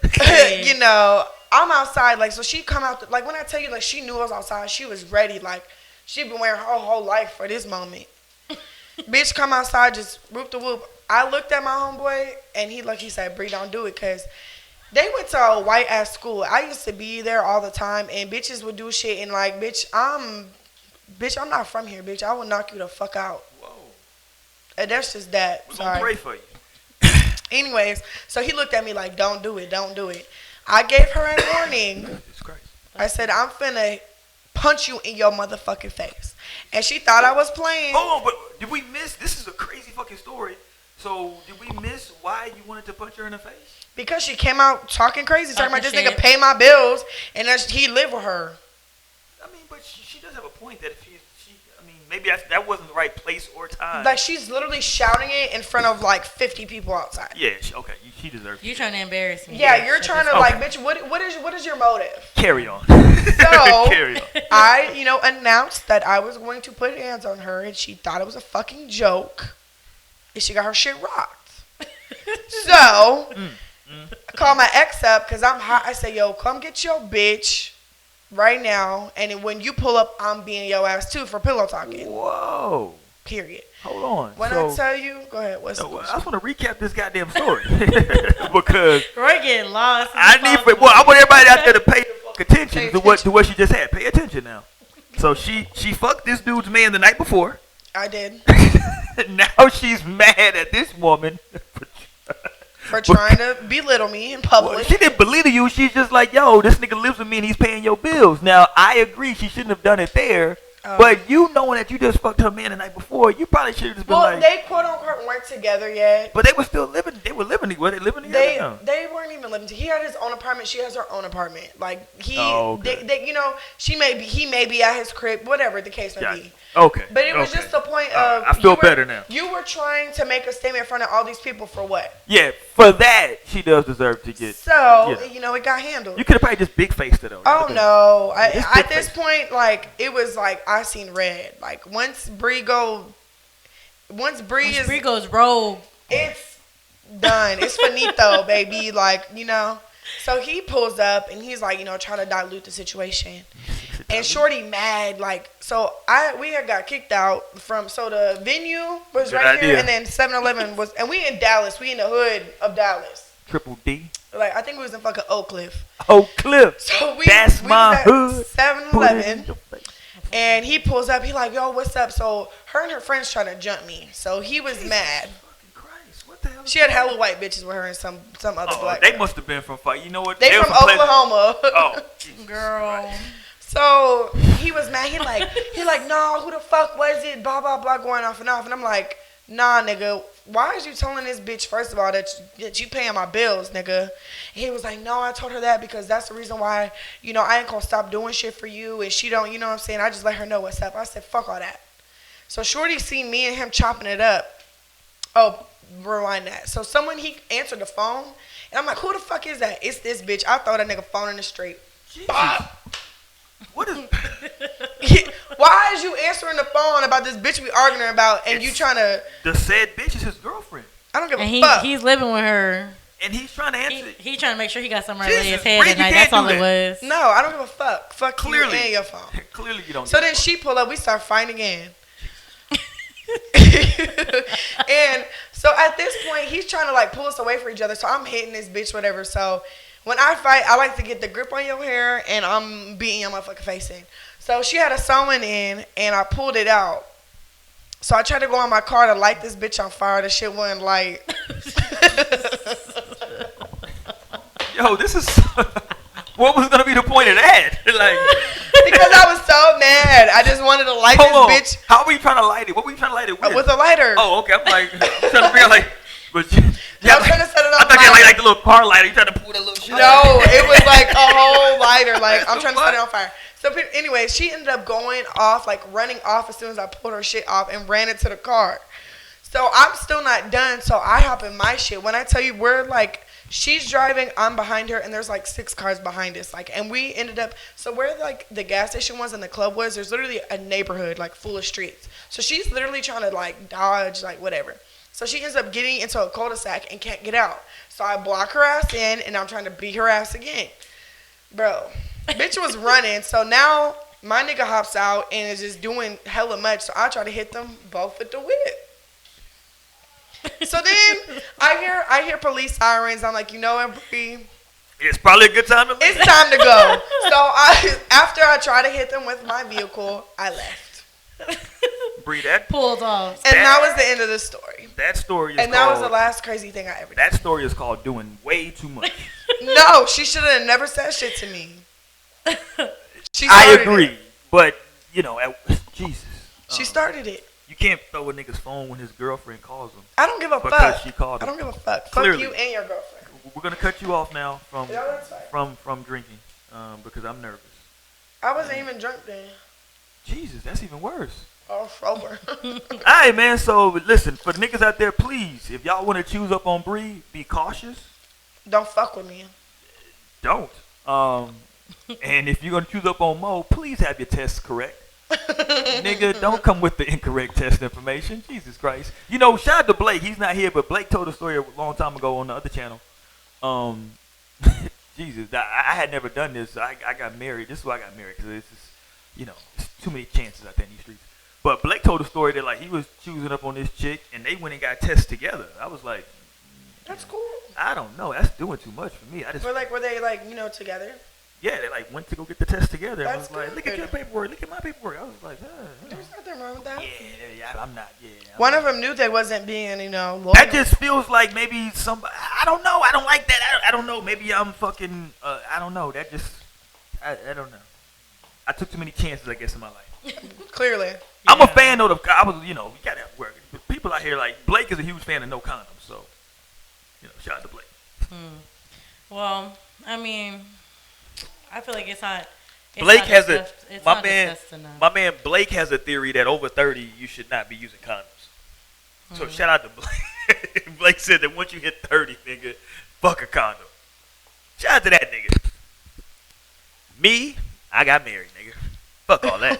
I'm outside, like, so she come out, like, when I tell you, like, she knew I was outside, she was ready, like, she'd been wearing her whole life for this moment. Bitch come outside, just whoop the whoop. I looked at my homeboy, and he said, "Bree, don't do it," because they went to a white-ass school. I used to be there all the time, and bitches would do shit, and, like, bitch, I'm not from here, bitch. I will knock you the fuck out. Whoa. And that's just that. We're gonna Sorry. pray for you. Anyways, so he looked at me like, "Don't do it, don't do it." I gave her a warning. Jesus Christ. I said, "I'm finna punch you in your motherfucking face." And she thought I was playing. Hold on, but did we miss? This is a crazy fucking story. So did we miss why you wanted to punch her in the face? Because she came out talking crazy, talking about this Talking nigga shit. pay my bills, and he live with her. I mean, but she does have a point that if she I mean, maybe that wasn't the right place or time. Like, she's literally shouting it in front of like 50 people outside. Yeah, okay, she deserves You it. trying to embarrass me? Yeah, you're trying to, like, Okay. bitch, what is your motive? Carry on. So, Carry on. I, announced that I was going to put hands on her, and she thought it was a fucking joke, and she got her shit rocked. So, I call my ex up, because I'm hot. I say, "Yo, come get your bitch right now, and then when you pull up, I'm being your ass too for pillow talking." Whoa. Period. Hold on. When so, I tell you, go ahead, what's no, I just want to recap this goddamn story because We're getting lost. I want everybody out there to pay attention Pay to what she just had. Pay attention now. So she fucked this dude's man the night before. I did. Now she's mad at this woman. For trying to belittle me in public. She didn't belittle you. She's just like, yo, this nigga lives with me and he's paying your bills. Now, I agree she shouldn't have done it there. But you knowing that you just fucked her man the night before, you probably should have just been Well, like. they quote unquote weren't together yet. But they were still living. They were living. Were they living together? No. They weren't even living together. He had his own apartment. She has her own apartment. Like he, okay. they, you know, he may be at his crib, whatever the case may be. Okay. But it was just the point of. I feel better now. You were trying to make a statement in front of all these people for what? Yeah, for that she does deserve to get. So you know it got handled. You could have probably just big faced it though. Oh no! At this point, like it was like I seen red. Like once Bree goes rogue, it's done. It's finito, baby. Like, you know. So he pulls up and he's like, you know, trying to dilute the situation. And Shorty mad, like, so we had got kicked out from, so the venue was Good right idea. here, and then 7-Eleven was, and we in Dallas, we in the hood of Dallas. Triple D. Like, I think we was in fucking Oak Cliff. Oak Cliff. So That's we my was hood. at 7-Eleven. And he pulls up. He like, yo, what's up? So her and her friends trying to jump me. So he was mad. Christ, what the hell? She had hella white bitches with her and some other black. They girl. must have been from fight. You know what? They were from Oklahoma. Oh, Jesus girl. Christ. So he was mad. He like, no, who the fuck was it? Blah blah blah, going off. And I'm like, nah, nigga. Why is you telling this bitch first of all that you paying my bills, nigga? And he was like, no, I told her that because that's the reason why, you know, I ain't gonna stop doing shit for you, and she don't, you know what I'm saying? I just let her know what's up. I said, fuck all that. So Shorty seen me and him chopping it up. Oh, rewind that. So he answered the phone, and I'm like, who the fuck is that? It's this bitch. I throw that nigga phone in the street. What is? Why is you answering the phone about this bitch we arguing about, and you trying to? The said bitch is his girlfriend. I don't give a And fuck. he's living with her. And he's trying to answer. He trying to make sure he got somewhere to Jesus, lay his head Reed, at you night. can't That's all do it was. No, I don't give a fuck. Fuck Clearly. you and your phone. Clearly you don't. So give a then fuck. she pull up. We start fighting again. And so at this point, he's trying to like pull us away from each other. So I'm hitting this bitch, whatever. So when I fight, I like to get the grip on your hair, and I'm beating your motherfucking face in. So she had a sewing in, and I pulled it out. So I tried to go on my car to light this bitch on fire. The shit wasn't light. Yo, this is. What was gonna be the point of that? Like. Because I was so mad. I just wanted to light Hold on. this bitch How were you trying to light it? What were you trying to light it with? with a lighter. Oh, okay. I'm like, I'm trying to figure out like. But I was trying to set it I on thought you had fire. like the little car lighter. You tried to pull that little shit. No, it was like a whole lighter. Like, I'm trying to set it on fire. So anyway, she ended up going off, like running off as soon as I pulled her shit off and ran into the car. So I'm still not done. So I hop in my shit. When I tell you we're like, she's driving, I'm behind her, and there's like 6 cars behind us. Like, and we ended up, so where like the gas station was and the club was, there's literally a neighborhood like full of streets. So she's literally trying to like dodge, like whatever. So she ends up getting into a cul-de-sac and can't get out. So I block her ass in, and I'm trying to beat her ass again. Bro, bitch was running. So now my nigga hops out and is just doing hella much. So I try to hit them both with the whip. So then I hear police sirens. I'm like, you know what, Bree? It's probably a good time to leave. It's time to go. So after I try to hit them with my vehicle, I left. Bree, that Pulled off. And that was the end of the story. that story is And that was the called- last crazy thing I ever did. That story is called doing way too much. No, she should have never said shit to me. She I started agree, it. but you know, Jesus, She started it. you can't throw a nigga's phone when his girlfriend calls him. I don't give a Because fuck. she called I him. don't give a fuck. Clearly. Fuck you and your girlfriend. We're gonna cut you off now from Yeah, that's fine. from drinking because I'm nervous. I wasn't even drunk then. Jesus, that's even worse. Oh, sober. All right, man. So listen, for the niggas out there, please, if y'all want to choose up on Bree, be cautious. Don't fuck with me. Don't. And if you're gonna choose up on Mo, please have your tests correct. Nigga, don't come with the incorrect test information. Jesus Christ. You know, shout out to Blake. He's not here, but Blake told a story a long time ago on the other channel. Jesus, I had never done this. I got married. This is why I got married, because it's just, you know, it's too many chances out there in these streets. But Blake told a story that like he was choosing up on this chick, and they went and got tests together. I was like, That's cool. I don't know. That's doing too much for me. I just Were they like, you know, together? Yeah, they like went to go get the test together. I That's was like, look at good. your paperwork, look at my paperwork. I was like, There's nothing wrong with that. yeah, I'm not. Yeah, One of them knew they wasn't being, loyal. that just feels like maybe somebody. I don't know. I don't like that. I don't know. Maybe I'm fucking. I don't know. That just. I don't know. I took too many chances, I guess, in my life. Clearly. I'm a fan though. I was, you gotta have work. People out here like Blake is a huge fan of no condoms. So, shout out to Blake. Well, I mean, I feel like it's not. Blake has it's my not man. discussed enough. My man Blake has a theory that over 30 you should not be using condoms. So shout out to Blake. Blake said that once you hit 30, nigga, fuck a condom. Shout out to that nigga. Me, I got married, nigga. Fuck all that.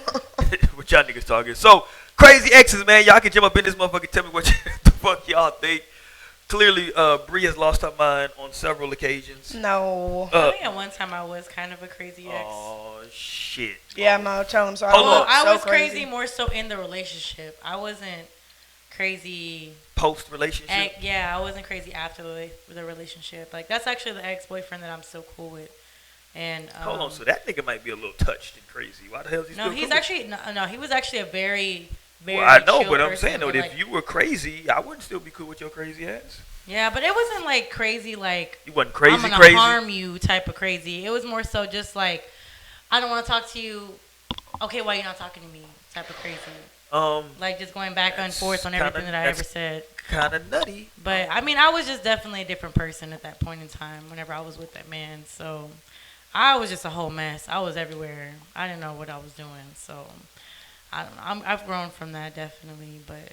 What y'all niggas talking? So crazy exes, man. Y'all can jump up in this motherfucker. Tell me what the fuck y'all think. Clearly, Bree has lost her mind on several occasions. No. I think at one time I was kind of a crazy ex. Oh shit. Yeah, Mo, tell him so. Hold on. I so was crazy more so in the relationship. I wasn't crazy. Post relationship. Yeah, I wasn't crazy after the relationship. Like that's actually the ex-boyfriend that I'm still cool with. And Hold on, so that nigga might be a little touched and crazy. Why the hell is he no, still he's cool? actually no, he was actually a very Well, I know, chill but I'm person, saying though, but, if like, you were crazy, I wouldn't still be cool with your crazy ass. yeah, but it wasn't like crazy like You wasn't crazy, I'm gonna crazy. harm you type of crazy. It was more so just like I don't want to talk to you. Okay, why you not talking to me? Type of crazy. Like just going back and That's forth on kinda- everything that I ever that's- said. Kind of nutty. But I mean, I was just definitely a different person at that point in time. Whenever I was with that man, so I was just a whole mess. I was everywhere. I didn't know what I was doing. So I don't know. I've grown from that definitely, but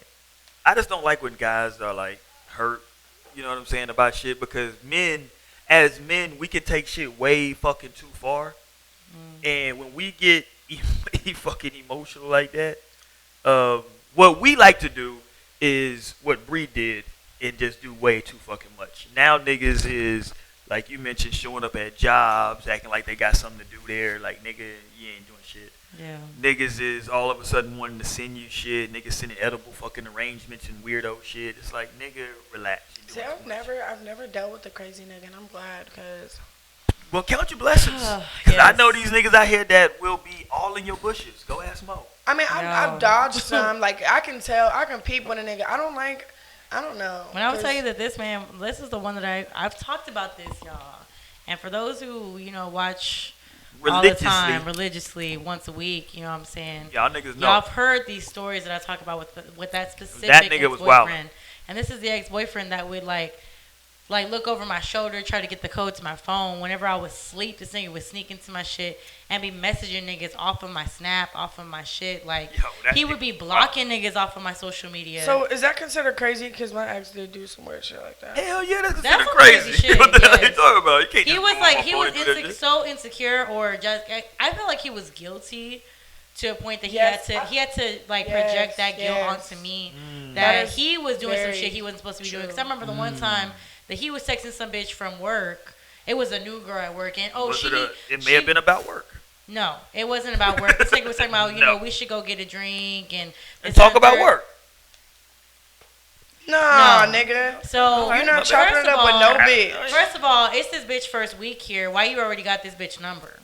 I just don't like when guys are like hurt. You know what I'm saying about shit because as men, we can take shit way fucking too far, and when we get fucking emotional like that, what we like to do is what Bree did and just do way too fucking much. Now niggas is like you mentioned showing up at jobs, acting like they got something to do there. Like nigga, you ain't doing shit. yeah. Niggas is all of a sudden wanting to send you shit. Niggas sending edible fucking arrangements and weirdo shit. It's like nigga, relax. You See, doing I've never dealt with a crazy nigga, and I'm glad because Well, count your blessings. Cause I Yes. know these niggas out here that will be all in your bushes. Go ask Mo. I mean No. I've dodged some. Like I can tell, I can peep when a nigga. I don't know. When I would 'cause- tell you that this man, this is the one that I've talked about this, y'all. And for those who watch all the time religiously once a week, you know what I'm saying. Y'all niggas know. Y'all have heard these stories that I talk about with that specific That nigga was wildin'. ex-boyfriend. And this is the ex-boyfriend that would like look over my shoulder, try to get the code to my phone. Whenever I was asleep, this nigga would sneak into my shit and be messaging niggas off of my Snap, off of my shit. Like Yo, that he would nigga be was blocking niggas off of my social media. So is that considered crazy? Because my ex did do some weird shit like that. Hell yeah, that's That's considered some crazy. crazy shit, What the hell you yes. talking about? You can't he just was go like on he phone was and do that shit. so insecure, or just I feel like he was guilty to a point that he Yes, had to like yes, project that guilt yes. onto me Mm. That that is he was doing some very shit he wasn't supposed to be doing. true. Because I remember the one time that he was texting some bitch from work. It was a new girl at work, and It may have been about work. No, it wasn't about work. This nigga was talking about, No. we should go get a drink and this, Talk that, about third. work. Nah, No. nigga. So You're not First chopping it of up with all- no bitch. First of all, it's this bitch first week here. Why you already got this bitch number?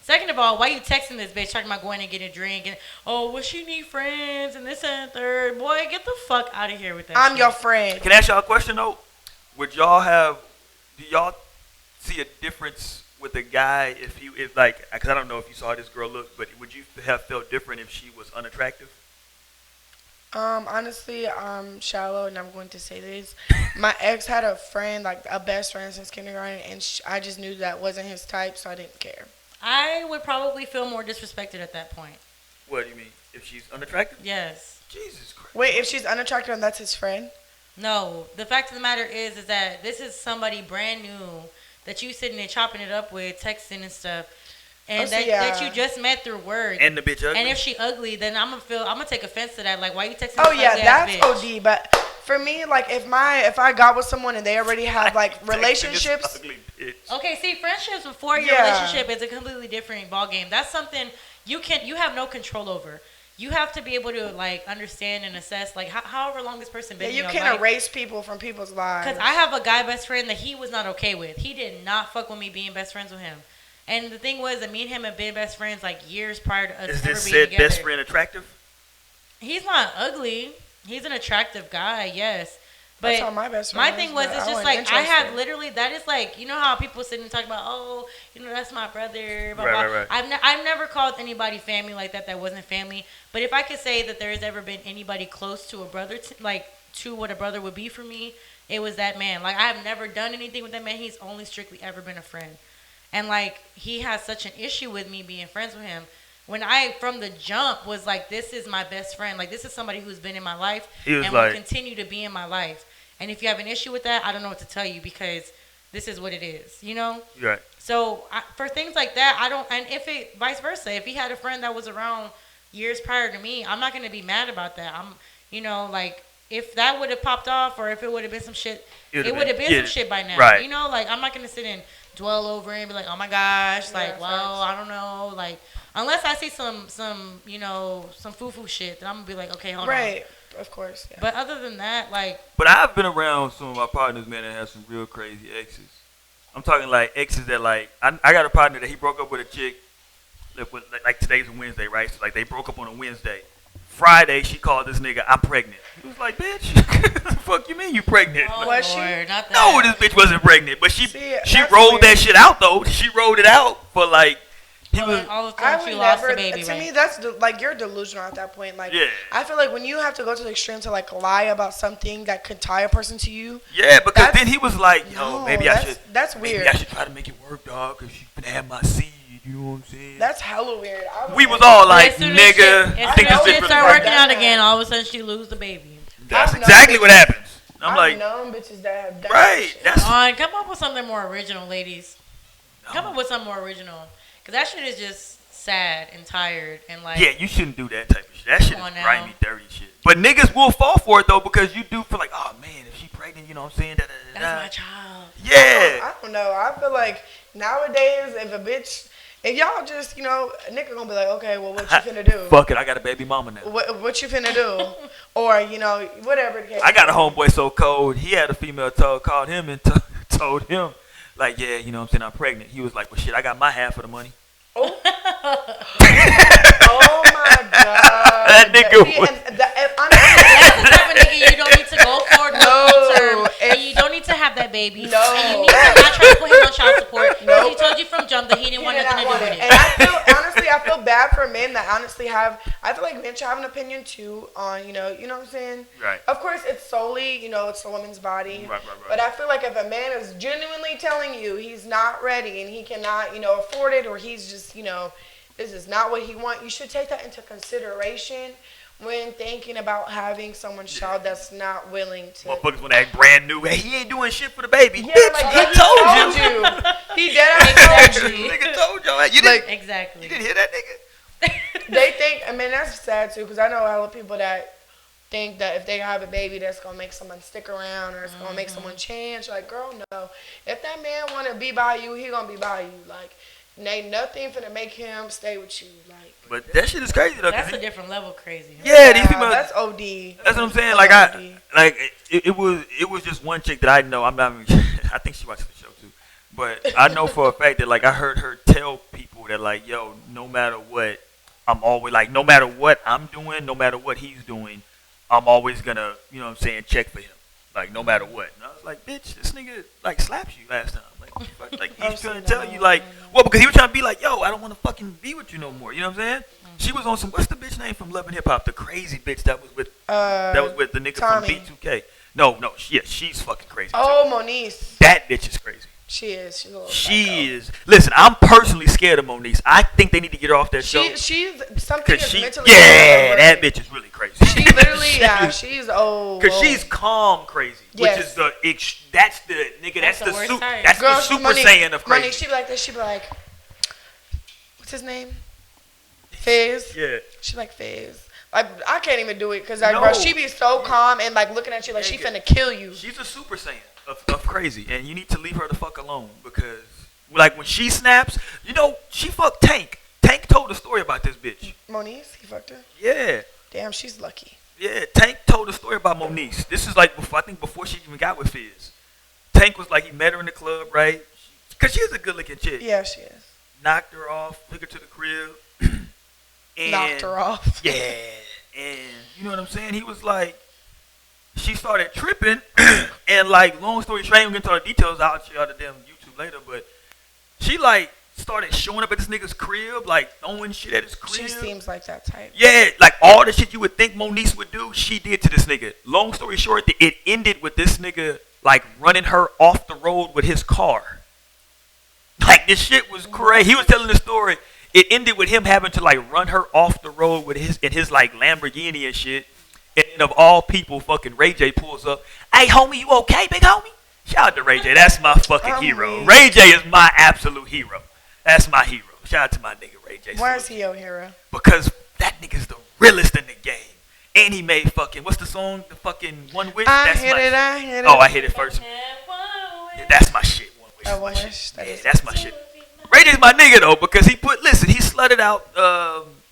Second of all, why you texting this bitch talking about going and getting a drink and well she need friends and this and third? Boy, get the fuck out of here with that. I'm shit. your friend. Can I ask y'all a question though? Do y'all see a difference with a guy if like, because I don't know if you saw this girl look, but would you have felt different if she was unattractive? Honestly, I'm shallow, and I'm going to say this. My ex had a friend, like a best friend since kindergarten, and I just knew that wasn't his type, so I didn't care. I would probably feel more disrespected at that point. What do you mean? If she's unattractive? Yes. Jesus Christ. Wait, if she's unattractive and that's his friend? No. The fact of the matter is that this is somebody brand new that you sitting there chopping it up with, texting and stuff, and so that you just met through work. And the bitch ugly. And if she ugly, then I'm gonna take offense to that. Like, why you texting? Oh this yeah, ugly ass that's bitch? OD. But for me, like if I got with someone and they already have like Texting this relationships, ugly bitch. Okay, see, friendships before your Yeah. relationship is a completely different ballgame. That's something you have no control over. You have to be able to like understand and assess like however long this person been. yeah, you in your can't life. erase people from people's lives. Because I have a guy best friend that he was not okay with. He did not fuck with me being best friends with him. And the thing was that me and him have been best friends like years prior to us Is ever this being said together. best friend attractive? He's not ugly. He's an attractive guy, yes. But That's how my best friend my thing was, but it's I just wasn't like I have interested. literally that is like, you know how people sit and talk about, oh, you know, that's my brother. Blah, Right, blah. right, right. I've never called anybody family like that. That wasn't family. But if I could say that there has ever been anybody close to a brother, like to what a brother would be for me, it was that man. Like I have never done anything with that man. He's only strictly ever been a friend, and like he has such an issue with me being friends with him. When I, from the jump, was like, this is my best friend. Like, this is somebody who's been in my life He was and like- will continue to be in my life. And if you have an issue with that, I don't know what to tell you because this is what it is, you know? Right. So, for things like that, I don't, and if it, vice versa, if he had a friend that was around years prior to me, I'm not going to be mad about that. I'm, you know, like, if that would have popped off or if it would have been some shit, it would have been some shit by now. Right. You know, like, I'm not going to sit and dwell over it and be like, oh my gosh, like, Yeah, well, facts. I don't know, like, unless I see some, you know, some foo-foo shit, then I'm gonna be like, okay, hold on. Right, of course. Yeah. But other than that, like, But I've been around some of my partners, man, that have some real crazy exes. I'm talking like exes that like I got a partner that he broke up with a chick. Like today's a Wednesday, right? So like they broke up on a Wednesday. Friday she called this nigga, I'm pregnant. He was like, bitch, the fuck you mean you pregnant? oh Like, Was she? Lord, not that. no, this bitch wasn't pregnant, but she See, she that's rolled weird. that shit out though. She rolled it out for like he all, was. all of a I sudden would she lost never. the baby, To right? me, that's like you're delusional at that point. Like, Yeah. I feel like when you have to go to the extreme to like lie about something that could tie a person to you. Yeah, because That's- then he was like, yo, No, maybe I that's- should. that's Maybe weird. I should try to make it work, dog, because you can have my seed. You know what I'm saying? That's hella weird. I would We was never- all But like, as soon as nigga, shit- I as think soon this as shit shit really start work. working out That. again, all of a sudden she lose the baby. That's I've known exactly what bitches- happens. I'm I've like, known bitches that have done right, that shit. that's On, come up with something more original, ladies. Come no. up with something more original, cause that shit is just sad and tired and like. Yeah, you shouldn't do that type of shit. That shit Come on is now. grimy, dirty shit. But niggas will fall for it though because you do feel like, oh man, if she pregnant, you know what I'm saying? Da, da, da, That's da. my child. Yeah. I don't know. I feel like nowadays, if y'all just, you know, a nigga gonna be like, okay, well, what you finna do? Fuck it, I got a baby mama now. What you finna do? Or, you know, whatever the case. I got a homeboy so cold. He had a female called him and told him, like, yeah, you know what I'm saying, I'm pregnant. He was like, well, shit, I got my half of the money. Oh my god. That nigga was- honestly, That's the type of nigga you don't need to go for no No, term, and it's- you don't need to have that baby. No. And you need to not try to put him on child support. Nope. He told you from jump that he didn't he want did nothing not to do want with it. it. And I feel bad for men that honestly have. I feel like men should have an opinion too on, you know what I'm saying. Right. Of course, it's solely, it's a woman's body. Right. But I feel like if a man is genuinely telling you he's not ready and he cannot, afford it, or he's just, this is not what he wants, you should take that into consideration when thinking about having someone's child that's not willing to. Motherfuckers want to act brand new. Hey, he ain't doing shit for the baby. Yeah, Bitch, like he he told you. He dead ass told you. Nigga told y'all. You didn't, Exactly. you didn't hear that nigga? They think, that's sad too, because I know a lot of people that think that if they have a baby, that's gonna make someone stick around or it's gonna make someone change. Like, girl, no. If that man wanna be by you, he gonna be by you. Like, ain't nothing finna make him stay with you. Like, But that shit is crazy though. 'cause That's a he- different level crazy. yeah, these people. that's OD. That's what I'm saying. That's Like OD. it was just one chick that I know. I'm not. Even, I think she watches the show too. But I know for a fact that like I heard her tell people that like, yo, no matter what, I'm always like, no matter what I'm doing, no matter what he's doing, I'm always gonna, you know what I'm saying, check for him. Like no matter what. And I was like, bitch, this nigga like slapped you last time. Like, fuck, like he's trying to tell you like, well, because he was trying to be like, yo, I don't want to fucking be with you no more. You know what I'm saying? She was on some. What's the bitch name from Love and Hip Hop? The crazy bitch that was with the nigga Tommy. from B2K. No, she's fucking crazy. Oh, too. Moniece. That bitch is crazy. She is. She's a little She psycho. is. Listen, I'm personally scared of Moniece. I think they need to get her off that show. She's something Cause is she, mentally. yeah, wrong that with her. bitch is really crazy. She literally, yeah, she's old. Cause she's calm crazy, Yes. which is that's the nigga, That's that's the the worst super, type. that's Girl, the she- super Monique- saiyan of crazy. Monique, she be like this. She be like, what's his name? Fizz. Yeah. She like Fizz. Like, I can't even do it because No. bro, she be so calm and like looking at you like she finna kill you. She's a super saiyan of crazy, and you need to leave her the fuck alone because, like, when she snaps, she fucked Tank. Tank told a story about this bitch. Moniece, he fucked her. Yeah, Damn, she's lucky. yeah. Tank told a story about Moniece. This is like before she even got with Fizz. Tank was like he met her in the club, right? Cause she's a good looking chick. Yeah, she is. knocked her off, took her to the crib. And Knocked her off. Yeah, and you know what I'm saying? He was like, she started tripping, and like, long story short, I ain't gonna get into the details. I'll share the damn YouTube later, but she like started showing up at this nigga's crib, like throwing shit at his crib. She seems like that type. Yeah, like all the shit you would think Moniece would do, she did to this nigga. Long story short, it ended with this nigga like running her off the road with his car. Like this shit was crazy. He was telling the story. It ended with him having to like run her off the road with his like Lamborghini and shit. And of all people, fucking Ray J pulls up. Hey, homie, you okay, big homie? Shout out to Ray J. That's my fucking hero. Ray J is my absolute hero. That's my hero. Shout out to my nigga Ray J. Why is he your hero? Because that nigga's the realest in the game. And he made fucking, what's the song? The fucking One Wish? I hit it. Oh, I hit it first. Yeah, that's my shit. One Wish. One Wish. Yeah, that's my shit. Ray J's my nigga though, because he slutted out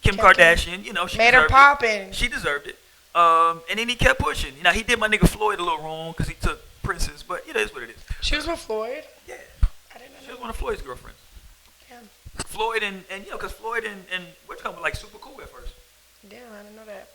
Kim Kardashian. You know, she made her deserved poppin'. it. She deserved it. And then he kept pushing. You know, he did my nigga Floyd a little wrong because he took Princess, but it is what it is. She was with Floyd? Yeah. I didn't know. She was one of Floyd's girlfriends. Damn. Floyd and you know, because Floyd and what's coming like super cool at first. Damn, I didn't know that.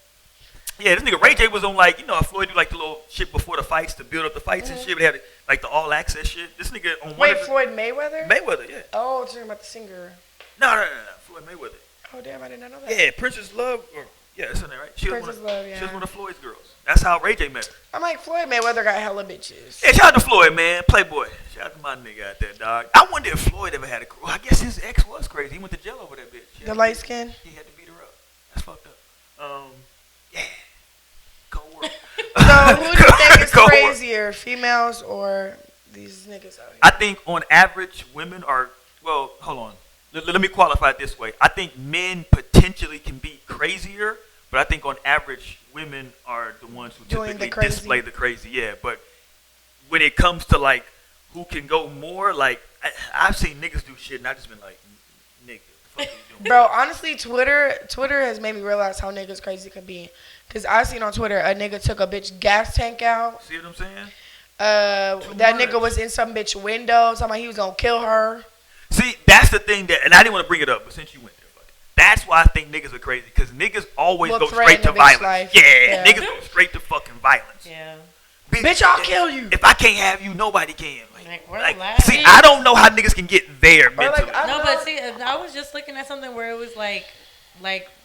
Yeah, this nigga Ray J was on like, you know, Floyd do like the little shit before the fights to build up the fights and shit. But they had like the all access shit. This nigga on one Wait, of the, Floyd Mayweather? Mayweather, yeah. Oh, talking about the singer. No, Floyd Mayweather. Oh, damn, I did not know that. Yeah, Princess Love, or yeah, that's in there, right? She was Princess one of, Love, yeah. She was one of Floyd's girls. That's how Ray J met her. I'm like, Floyd Mayweather got hella bitches. Yeah, shout out to Floyd, man. Playboy. Shout out to my nigga out there, dog. I wonder if Floyd ever had a crew. I guess his ex was crazy. He went to jail over that bitch. The light skin? He had to beat her up. That's fucked up. Yeah. Cold world. So, who do you think is Cold world. crazier, females or these niggas out here? I think on average, women are, well, hold on. Let me qualify it this way. I think men potentially can be crazier, but I think on average, women are the ones who Doing the typically crazy. display the crazy. Yeah, but when it comes to like who can go more, like I've seen niggas do shit and I just been like, nigga, what the fuck are you doing? Bro, honestly, Twitter has made me realize how niggas crazy can be. Because I seen on Twitter a nigga took a bitch gas tank out. See what I'm saying? That nigga was in some bitch window. Talking about he was going to kill her. See, that's the thing that, and I didn't want to bring it up, but since you went there, fuck it. That's why I think niggas are crazy, because niggas always Will go threaten straight to a bitch's violence. life. Yeah, Yeah. niggas go straight to fucking violence. Yeah. Bitch, I'll kill you. If I can't have you, nobody can. Like, we're alive. See, I don't know how niggas can get there Or mentally. like, I No, don't but know. see, I was just looking at something where it was like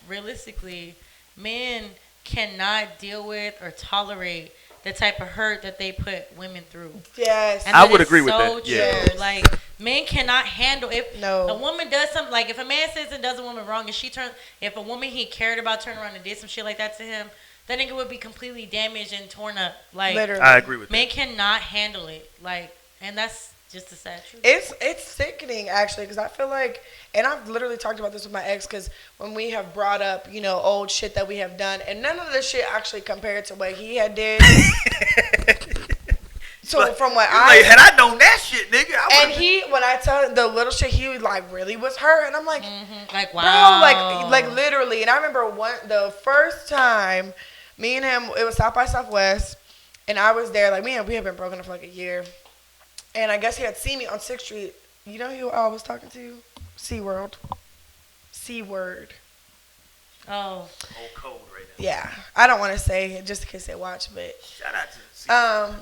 realistically, men cannot deal with or tolerate the type of hurt that they put women through. Yes. And I that would is agree with so that, yeah. true. Like, men cannot handle if No. a woman does something. Like, if a man says and does a woman wrong, and if a woman he cared about turned around and did some shit like that to him, that nigga would be completely damaged and torn up. Like, Literally. I agree with men that. cannot handle it. Like, and that's just the sad truth. It's sickening, actually, because I feel like, and I've literally talked about this with my ex, because when we have brought up, you know, old shit that we have done, and none of this shit actually compared to what he had did. So Like, from what like, had I known that shit, nigga, I and he, when I tell him the little shit, he was like really was hurt, and I'm like, Like, bro, wow. like literally. And I remember the first time, me and him, it was South by Southwest, and I was there. Like we had been broken up for like a year, and I guess he had seen me on 6th Street. You know who I was talking to? SeaWorld. C-word. Oh. Oh, cold right now. Yeah, I don't want to say it just in case they watch, but Shout out to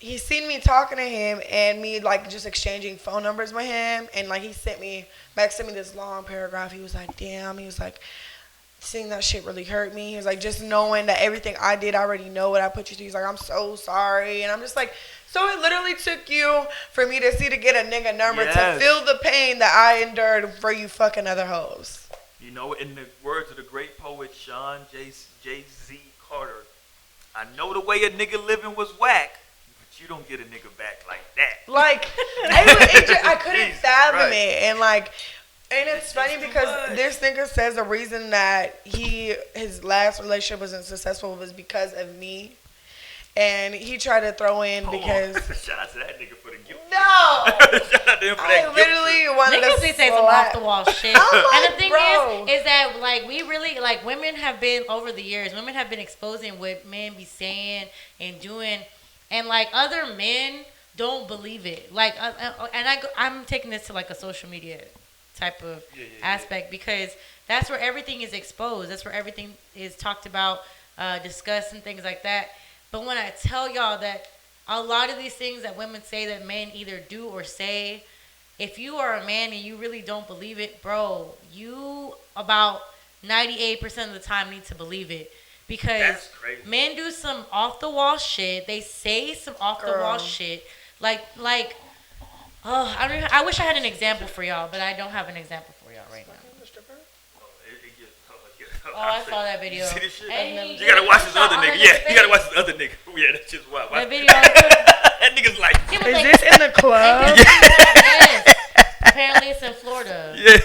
he seen me talking to him and me like just exchanging phone numbers with him, and like he sent me this long paragraph. He was like, damn, he was like, seeing that shit really hurt me. He was like, just knowing that everything I did, I already know what I put you through. He's like, I'm so sorry. And I'm just like, so it literally took you for me to get a nigga number Yes. to feel the pain that I endured for you fucking other hoes. You know, in the words of the great poet Sean J.Z. Carter, I know the way a nigga living was whack, but you don't get a nigga back like that. Like, I couldn't Jesus fathom Christ. it. And like, and it's funny too because much. this nigga says the reason that his last relationship wasn't successful was because of me. And he tried to throw in because Shout out to that nigga for the gift. no, Shout out to him for I that gift. literally wanted Niggas to be saying some slap. off the wall shit. I'm like, And the thing bro. is that like we really like women have been over the years. Women have been exposing what men be saying and doing, and like other men don't believe it. Like, I'm taking this to like a social media type of aspect because that's where everything is exposed. That's where everything is talked about, discussed, and things like that. But when I tell y'all that a lot of these things that women say that men either do or say, if you are a man and you really don't believe it, bro, you about 98% of the time need to believe it. Because men do some off the wall shit. They say some off the wall shit. Like, I wish I had an example for y'all, but I don't have an example for y'all right now. Oh, I saw that video. You see this shit? Hey, you gotta watch this other nigga. Yeah, you gotta watch this other nigga. Yeah, that's just wild. That video. That nigga's like. Is this in the club? Yes. Apparently it's in Florida. Yeah.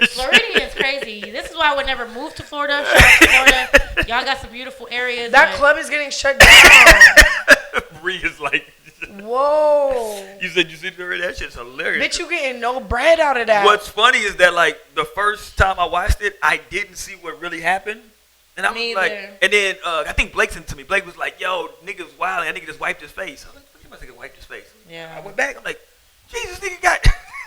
Floridian is crazy. This is why I would never move to Florida. Shout out to Florida. Y'all got some beautiful areas. That club is getting shut down. Bree is like. Whoa. You said you see that shit's hilarious. Bitch, you getting no bread out of that. What's funny is that like the first time I watched it, I didn't see what really happened. And I was like, and then I think Blake sent it to me. Blake was like, yo, nigga's wild. And that nigga just wiped his face. I was like, you must have wiped his face. Yeah. I went back. I'm like, Jesus, nigga got.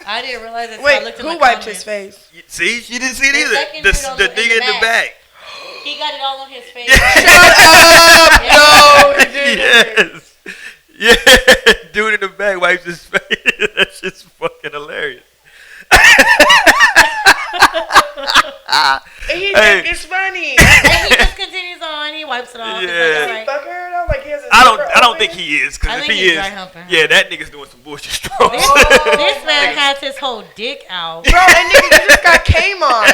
I didn't realize it. Wait, I looked who in wiped comments. his face? See, she didn't see it either. The nigga in the back. He got it all on his face. No, he didn't. Yes. Yeah, dude in the back wipes his face. That shit's fucking hilarious. And he think it's funny. And he just continues on. He wipes it off. Yeah. Does he fuck her though? Like he has a I don't think he is. Cause I if think he he's is, dry humping her. yeah, that nigga's doing some bullshit strokes. This man has his whole dick out. Bro, that nigga you just got came on.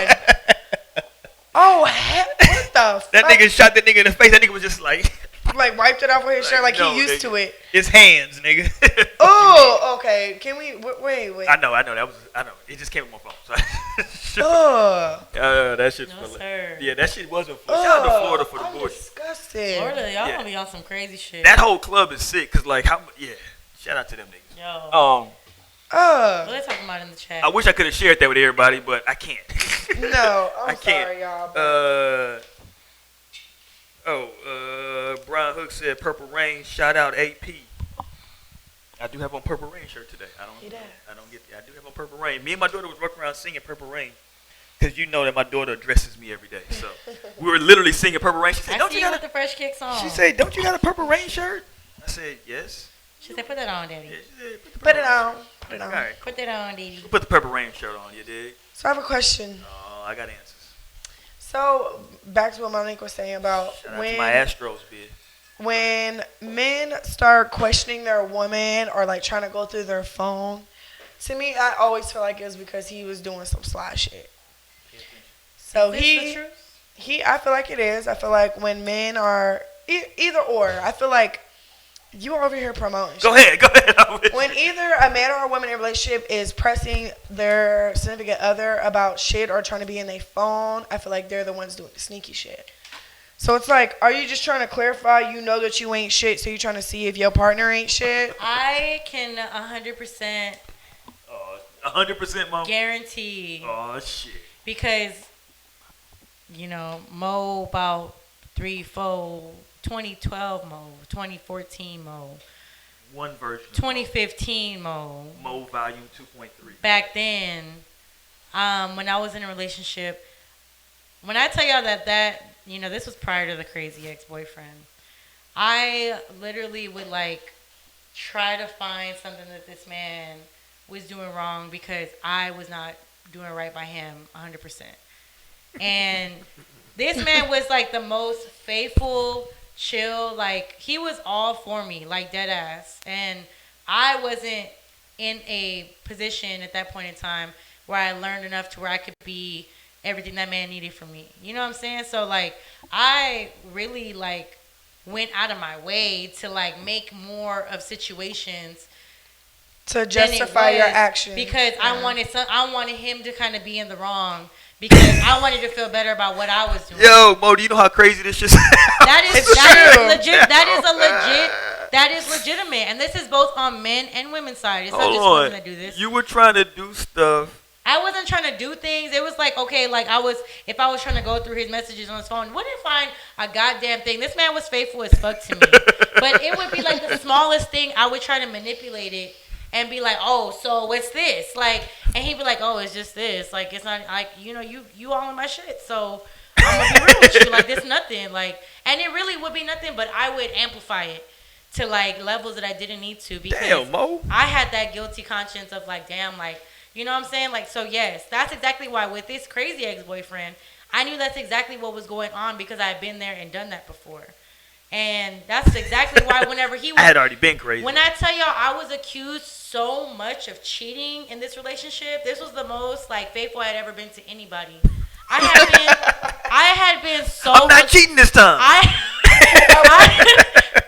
Oh, heck, what the fuck? That nigga shot that nigga in the face. That nigga was just like. Like wiped it off with his shirt like no, he used nigga. to it. His hands, nigga. Oh, okay. Can we wait? I know. I know. It just came on my phone. So that shit's No, Florida. sir. Yeah, that shit wasn't Florida. Shout out to Florida for the I'm bullshit. disgusted. Florida, y'all Yeah. gonna be on some crazy shit. That whole club is sick. Cause like shout out to them niggas. Yo. What they talking about in the chat? I wish I could have shared that with everybody, but I can't. No, I'm I can't. sorry, y'all. Brian Hook said Purple Rain. Shout out AP. I do have on Purple Rain shirt today. I don't get. I do have on Purple Rain. Me and my daughter was walking around singing Purple Rain, cause you know that my daughter addresses me every day. So we were literally singing Purple Rain. She said, I "Don't see you you got with the Fresh Kicks on. She said, "Don't you got a Purple Rain shirt?" I said, "Yes." She said, put that on, Daddy. Yeah, she said, Put it on. Put it All on. right. Put that on, Daddy. Put the Purple Rain shirt on. You dig? So I have a question. Oh, I got answers. So back to what Monique was saying about Shout out to my Astros, bitch. when men start questioning their woman or like trying to go through their phone. To me, I always feel like it's because he was doing some sly shit. So Is this the truth? I feel like it is. I feel like when men are either or, I feel like you are over here promoting. Go ahead. I'm with When you. either a man or a woman in a relationship is pressing their significant other about shit or trying to be in their phone, I feel like they're the ones doing the sneaky shit. So it's like, are you just trying to clarify you know that you ain't shit, so you're trying to see if your partner ain't shit? I can 100% 100%, mom. guarantee Oh shit. because, you know, Mo about 2012 Mo, 2014 Mo, One version. 2015 Mo. Mo Volume 2.3. Back then, when I was in a relationship, when I tell y'all that you know, this was prior to the crazy ex-boyfriend, I literally would like try to find something that this man was doing wrong because I was not doing right by him 100%. And this man was like the most faithful, chill, like he was all for me, like dead ass. And I wasn't in a position at that point in time where I learned enough to where I could be everything that man needed from me. You know what I'm saying? So like I really like went out of my way to like make more of situations To justify your actions. because I wanted him to kind of be in the wrong because I wanted to feel better about what I was doing. Yo, Mo, do you know how crazy this shit sounds? That is true. legit. That is legitimate, and this is both on men and women's side. It's not Hold just on. women that do this. You were trying to do stuff. I wasn't trying to do things. It was like, okay, like if I was trying to go through his messages on his phone, wouldn't find a goddamn thing. This man was faithful as fuck to me. But it would be like the smallest thing. I would try to manipulate it and be like, oh, so what's this? Like, And he'd be like, "Oh, it's just this. Like, it's not like you all in my shit. So I'm gonna be real with you. Like, it's nothing. Like, and it really would be nothing, but I would amplify it to like levels that I didn't need to because Damn, Mo. I had that guilty conscience of like, damn, like, you know what I'm saying? Like, so yes, that's exactly why with this crazy ex-boyfriend, I knew that's exactly what was going on because I had been there and done that before. And that's exactly why whenever he was... I had already been crazy. When I tell y'all I was accused so much of cheating in this relationship, this was the most, like, faithful I had ever been to anybody. I had been so... I'm not cheating this time.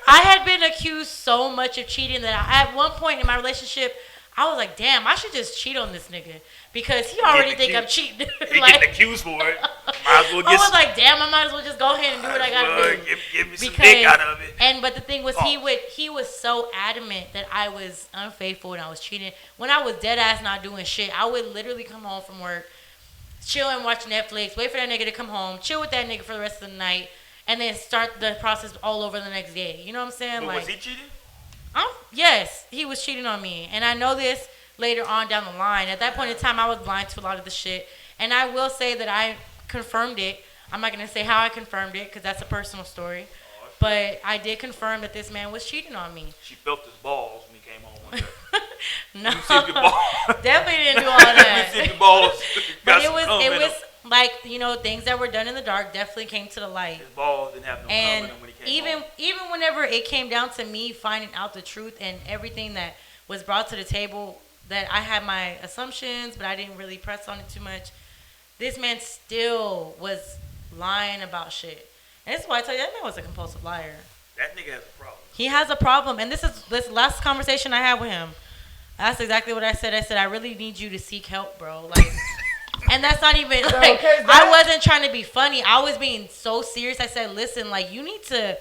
I had been accused so much of cheating that at one point in my relationship, I was like, damn, I should just cheat on this nigga because he already think I'm cheating. He like, getting accused for it. Might as well get I was like, damn, I might as well just go ahead and do what I gotta do. Give me some dick out of it. But the thing was, he was so adamant that I was unfaithful and I was cheating. When I was dead ass not doing shit, I would literally come home from work, chill and watch Netflix, wait for that nigga to come home, chill with that nigga for the rest of the night, and then start the process all over the next day. You know what I'm saying? But like, was he cheating? Yes, he was cheating on me. And I know this later on down the line. At that point in time, I was blind to a lot of the shit. And I will say that I confirmed it. I'm not going to say how I confirmed it because that's a personal story. But I did confirm that this man was cheating on me. She felt his balls when he came home one day. No, Definitely didn't do all that. see your balls. But it was like, things that were done in the dark definitely came to the light. His balls didn't have no And cum in them when he came home. even whenever it came down to me finding out the truth and everything that was brought to the table, that I had my assumptions, but I didn't really press on it too much. This man still was lying about shit. And this is why I tell you, that man was a compulsive liar. That nigga has a problem. He has a problem. And this last conversation I had with him, that's exactly what I said. I said, I really need you to seek help, bro. Like, and that's not even, like, I wasn't trying to be funny. I was being so serious. I said, listen, like, you need to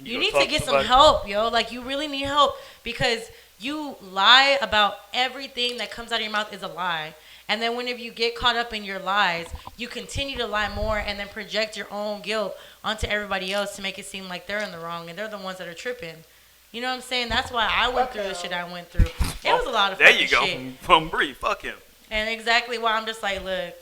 get some help, yo. Like, you really need help because you lie about everything that comes out of your mouth is a lie. And then whenever you get caught up in your lies, you continue to lie more and then project your own guilt onto everybody else to make it seem like they're in the wrong and they're the ones that are tripping. You know what I'm saying? That's why I went through the shit I went through. It was a lot of fucking shit. There you go. From Bree. Fuck him. And exactly why I'm just like, look,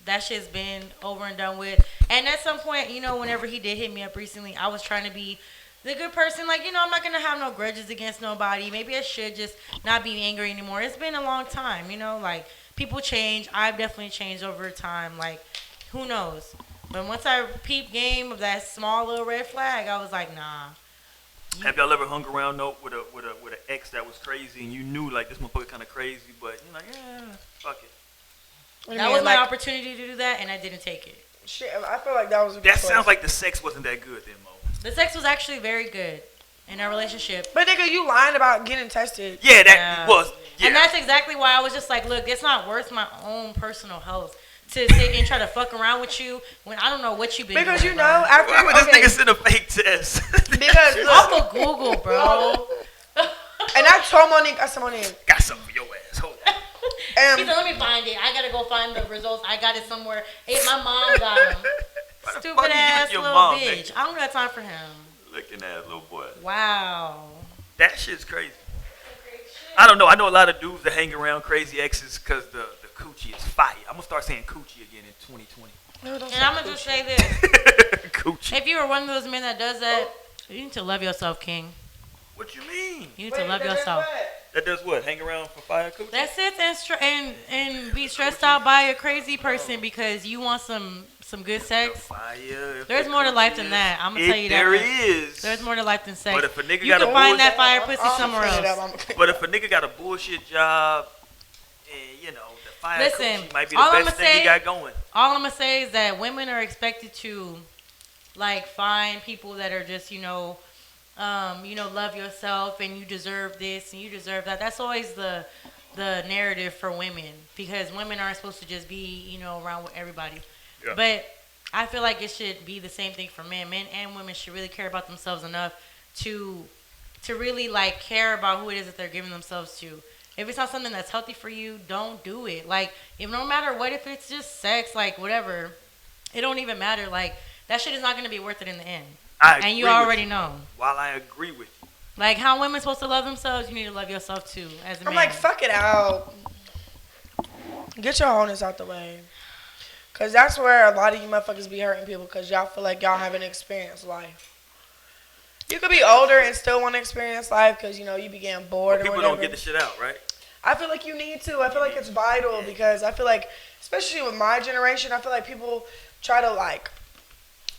that shit's been over and done with. And at some point, whenever he did hit me up recently, I was trying to be the good person. Like, I'm not going to have no grudges against nobody. Maybe I should just not be angry anymore. It's been a long time, like people change. I've definitely changed over time. Like, who knows? But once I peeped game of that small little red flag, I was like, nah. Have y'all ever hung around with an ex that was crazy and you knew like this motherfucker kind of crazy, but you're like, yeah, fuck it. That was my opportunity to do that, and I didn't take it. Shit, I feel like that was a good That choice. sounds like the sex wasn't that good then, Mo. The sex was actually very good in our relationship. But nigga, you lying about getting tested. Yeah, that was. Yeah. And that's exactly why I was just like, look, it's not worth my own personal health to sit and try to fuck around with you when I don't know what you've been doing. Because after why would this nigga send a fake test? Because I'll go Google, bro. And I told Monique, I said, Monique, got something for your ass. Hold on. He said, let me find it. I gotta go find the results. I got it somewhere. Hey, my mom got them. Stupid ass little bitch. I don't got time for him. Looking ass little boy. Wow. That shit's crazy. I don't know. I know a lot of dudes that hang around crazy exes because the coochie is fire. I'm gonna start saying coochie again in 2020. And I'm gonna just say this. Coochie. If you are one of those men that does that, you need to love yourself, King. What you mean? You need to love yourself. That does what? Hang around for fire coochie? That sits and be stressed out by a crazy person because you want some good sex. Fire. There's more to life than that. I'm gonna tell you that. There is. There's more to life than sex. But if a nigga you got can find that fire pussy somewhere else. But if a nigga got a bullshit job, and the fire coochie might be the best thing he got going. All I'm gonna say is that women are expected to, like, find people that are just, love yourself and you deserve this and you deserve that. That's always the narrative for women because women aren't supposed to just be, around with everybody. Yeah. But I feel like it should be the same thing for men. Men and women should really care about themselves enough to really, like, care about who it is that they're giving themselves to. If it's not something that's healthy for you, don't do it. Like, no matter what, if it's just sex, like, whatever, it don't even matter. Like, that shit is not going to be worth it in the end. And you already know. While I agree with you. Like, how women supposed to love themselves, you need to love yourself, too, as a man. I'm like, fuck it out. Get your wholeness out the way. Because that's where a lot of you motherfuckers be hurting people because y'all feel like y'all haven't experienced life. You could be older and still want to experience life because, you know, you be getting bored But or people whatever. don't get the shit out, right? I feel like you need to. I feel like it's vital because I feel like, especially with my generation, I feel like people try to, like,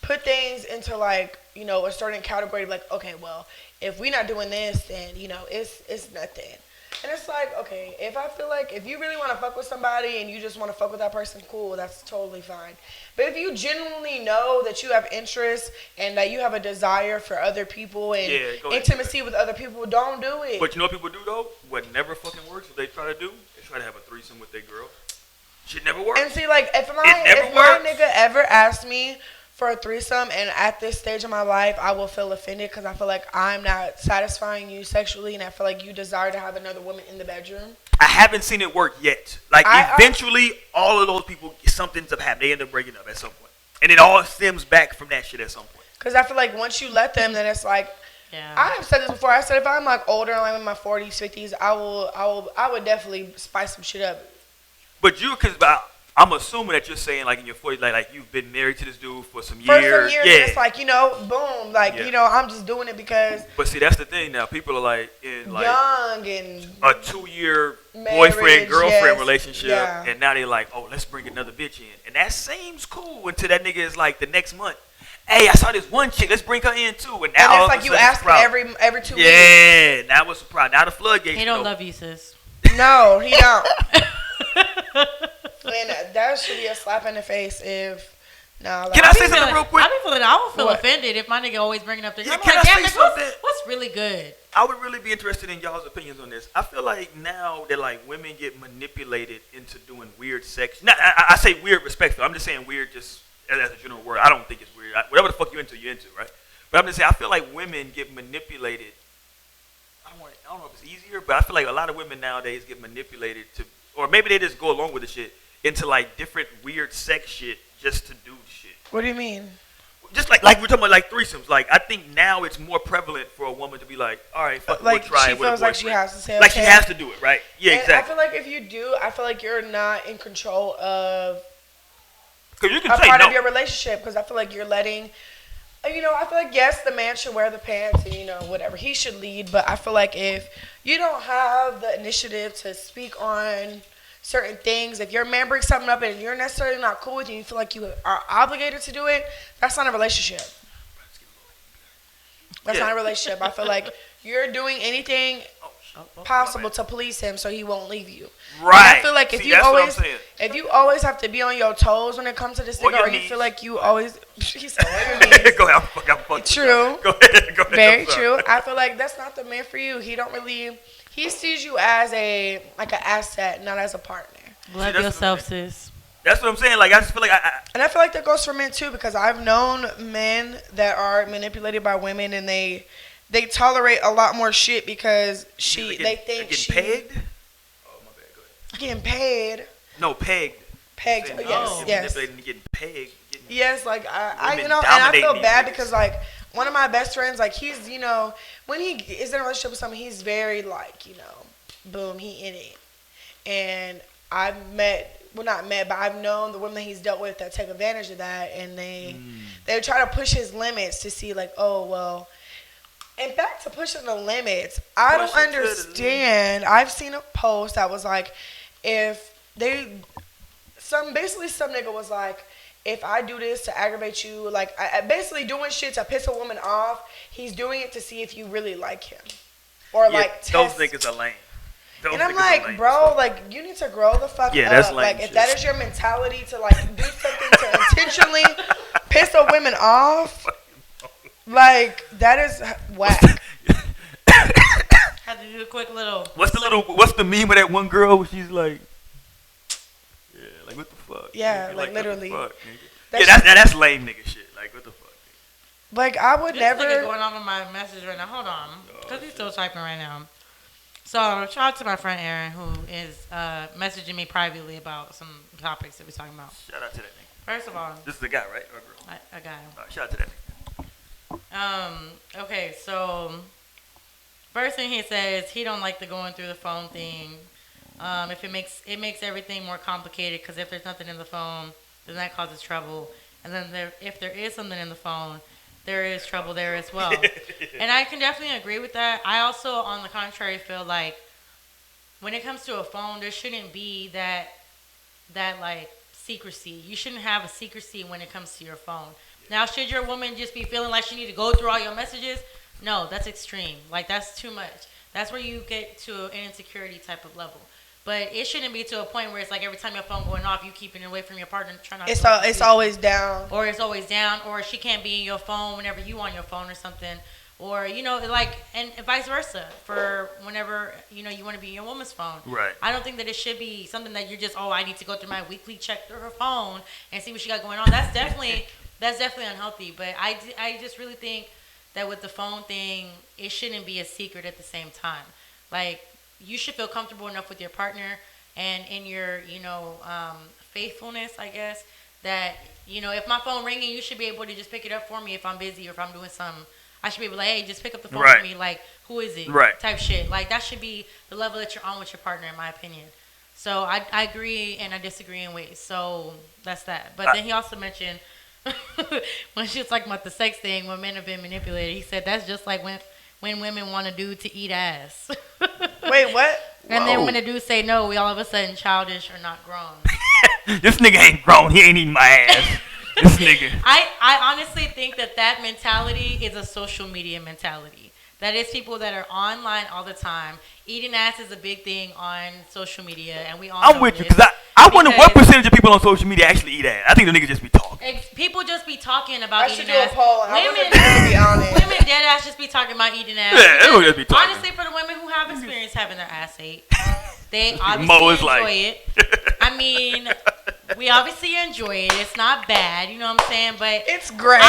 put things into, like, you know, a certain category of, like, okay, well, if we not doing this, then, you know, it's nothing. And it's like, okay, if I feel like if you really want to fuck with somebody and you just want to fuck with that person, cool, that's totally fine. But if you genuinely know that you have interest and that you have a desire for other people and intimacy with other people, don't do it. But you know what people do though? What never fucking works, what they try to do, they try to have a threesome with their girl. Shit never works. And see, like, if my nigga ever asked me for a threesome and at this stage of my life I will feel offended because I feel like I'm not satisfying you sexually and I feel like you desire to have another woman in the bedroom. I haven't seen it work yet. Like, eventually, all of those people, something's up happening. They end up breaking up at some point. And it all stems back from that shit at some point. Because I feel like once you let them, then it's like, I have said this before. I said if I'm like older, like in my 40s, 50s, I would definitely spice some shit up. But because I'm assuming that you're saying like in your 40s, like you've been married to this dude for some years. For some years, and it's like, you know, boom, like, you know, I'm just doing it because. But see, that's the thing now. People are like in like young and a 2-year boyfriend-girlfriend relationship, and now they're like, oh, let's bring another bitch in. And that seems cool until that nigga is like the next month. Hey, I saw this one chick. Let's bring her in too. And now it's like you ask every 2 weeks. Yeah, that was a problem. Now the floodgates. He don't love you, sis. No, he don't. And that should be a slap in the face if. Nah, like, can I say something real quick? I would feel offended if my nigga always bringing up the. Yeah, can I say something? What's really good? I would really be interested in y'all's opinions on this. I feel like now that like women get manipulated into doing weird sex. Now, I say weird respectful. I'm just saying weird just as a general word. I don't think it's weird. Whatever the fuck you're into, right? But I'm just saying I feel like women get manipulated. I don't know if it's easier, but I feel like a lot of women nowadays get manipulated to, or maybe they just go along with the shit into like different weird sex shit just to do shit. What do you mean? Just like we're talking about like threesomes. Like I think now it's more prevalent for a woman to be like, all right, fuck, like we'll try she it with a feels boyfriend. like she has to say like okay. she has to do it, right? Yeah, and exactly. I feel like if you do, I feel like you're not in control of you can a say part no. of your relationship because I feel like you're letting. You know, I feel like yes, the man should wear the pants and you know whatever he should lead, but I feel like if you don't have the initiative to speak on certain things, if your man brings something up and you're necessarily not cool with it, and you feel like you are obligated to do it, that's not a relationship. That's not a relationship. I feel like you're doing anything possible to please him so he won't leave you. Right. And I feel like if you always have to be on your toes when it comes to this nigga, or you feel like you always Go ahead, I'm true. Go ahead. Very true. I feel like that's not the man for you. He sees you as an asset, not as a partner. Love yourself, sis. That's what I'm saying. Like I just feel like and I feel like that goes for men too, because I've known men that are manipulated by women and they tolerate a lot more shit because they think getting pegged. Oh my bad. Go ahead. Getting paid. No, pegged. Pegged. Yes. Getting pegged. Yes, like I you know, and I feel bad because like one of my best friends, like he's, you know, when he is in a relationship with someone, he's very like, you know, boom, he in it. And I've known the women that he's dealt with that take advantage of that, and they try to push his limits to see like, oh well. In fact, to pushing the limits, I don't understand. I've seen a post that was like, some nigga was like, if I do this to aggravate you, like I basically doing shit to piss a woman off, he's doing it to see if you really like him, or like test. Those niggas are lame. And I'm like, bro, like you need to grow the fuck up. That's lame like shit. if that is your mentality to like do something to intentionally piss a woman off, like that is whack. Had to do a quick little. What's the meme of that one girl where she's like, yeah, like what the fuck? Yeah, like literally. What the fuck, that's lame nigga shit. Like what the fuck? Like I would never. This nigga going off on my message right now. Hold on, because he's still typing right now. So shout out to my friend Aaron, who is messaging me privately about some topics that we're talking about. Shout out to that nigga. First of all, this is the guy, right? Or girl? I got him. Shout out to that nigga. Okay, so first thing he says, he don't like the going through the phone thing. If it makes everything more complicated because if there's nothing in the phone, then that causes trouble. And then if there is something in the phone, there is trouble there as well. And I can definitely agree with that. I also, on the contrary, feel like when it comes to a phone, there shouldn't be that like secrecy. You shouldn't have a secrecy when it comes to your phone. Now, should your woman just be feeling like she need to go through all your messages? No, that's extreme. Like, that's too much. That's where you get to an insecurity type of level. But it shouldn't be to a point where it's like every time your phone going off, you keeping it away from your partner, trying not to. It's always down. Or it's always down, or she can't be in your phone whenever you on your phone or something. Or, like, and vice versa for whenever, you want to be in your woman's phone. Right. I don't think that it should be something that you're just, I need to go through my weekly check through her phone and see what she got going on. That's definitely unhealthy. But I just really think that with the phone thing, it shouldn't be a secret at the same time. Like, you should feel comfortable enough with your partner and in your, faithfulness, I guess, that, if my phone ringing, you should be able to just pick it up for me if I'm busy or if I'm doing something. I should be able to, hey, just pick up the phone for me, like, who is it? Right. Type shit. Like, that should be the level that you're on with your partner, in my opinion. So I agree and I disagree in ways. So that's that. But then he also mentioned, when she was talking about the sex thing, when men have been manipulated, he said that's just like when women want a dude to eat ass. Wait, what? And then when the dudes say no, we all of a sudden childish or not grown. This nigga ain't grown. He ain't eating my ass. This nigga. I honestly think that mentality is a social media mentality. That is people that are online all the time. Eating ass is a big thing on social media, and we all I'm know with you, this. because I wonder what percentage of people on social media actually eat ass. I think the niggas just be talking. People just be talking about I should eating do a ass. poll. I want the girl to be honest. Women dead ass just be talking about eating ass. Yeah, they don't just be talking. Honestly, for the women who have experience having their ass ate, they Mo obviously is enjoy like- it. I mean, we obviously enjoy it. It's not bad, you know what I'm saying? But It's great.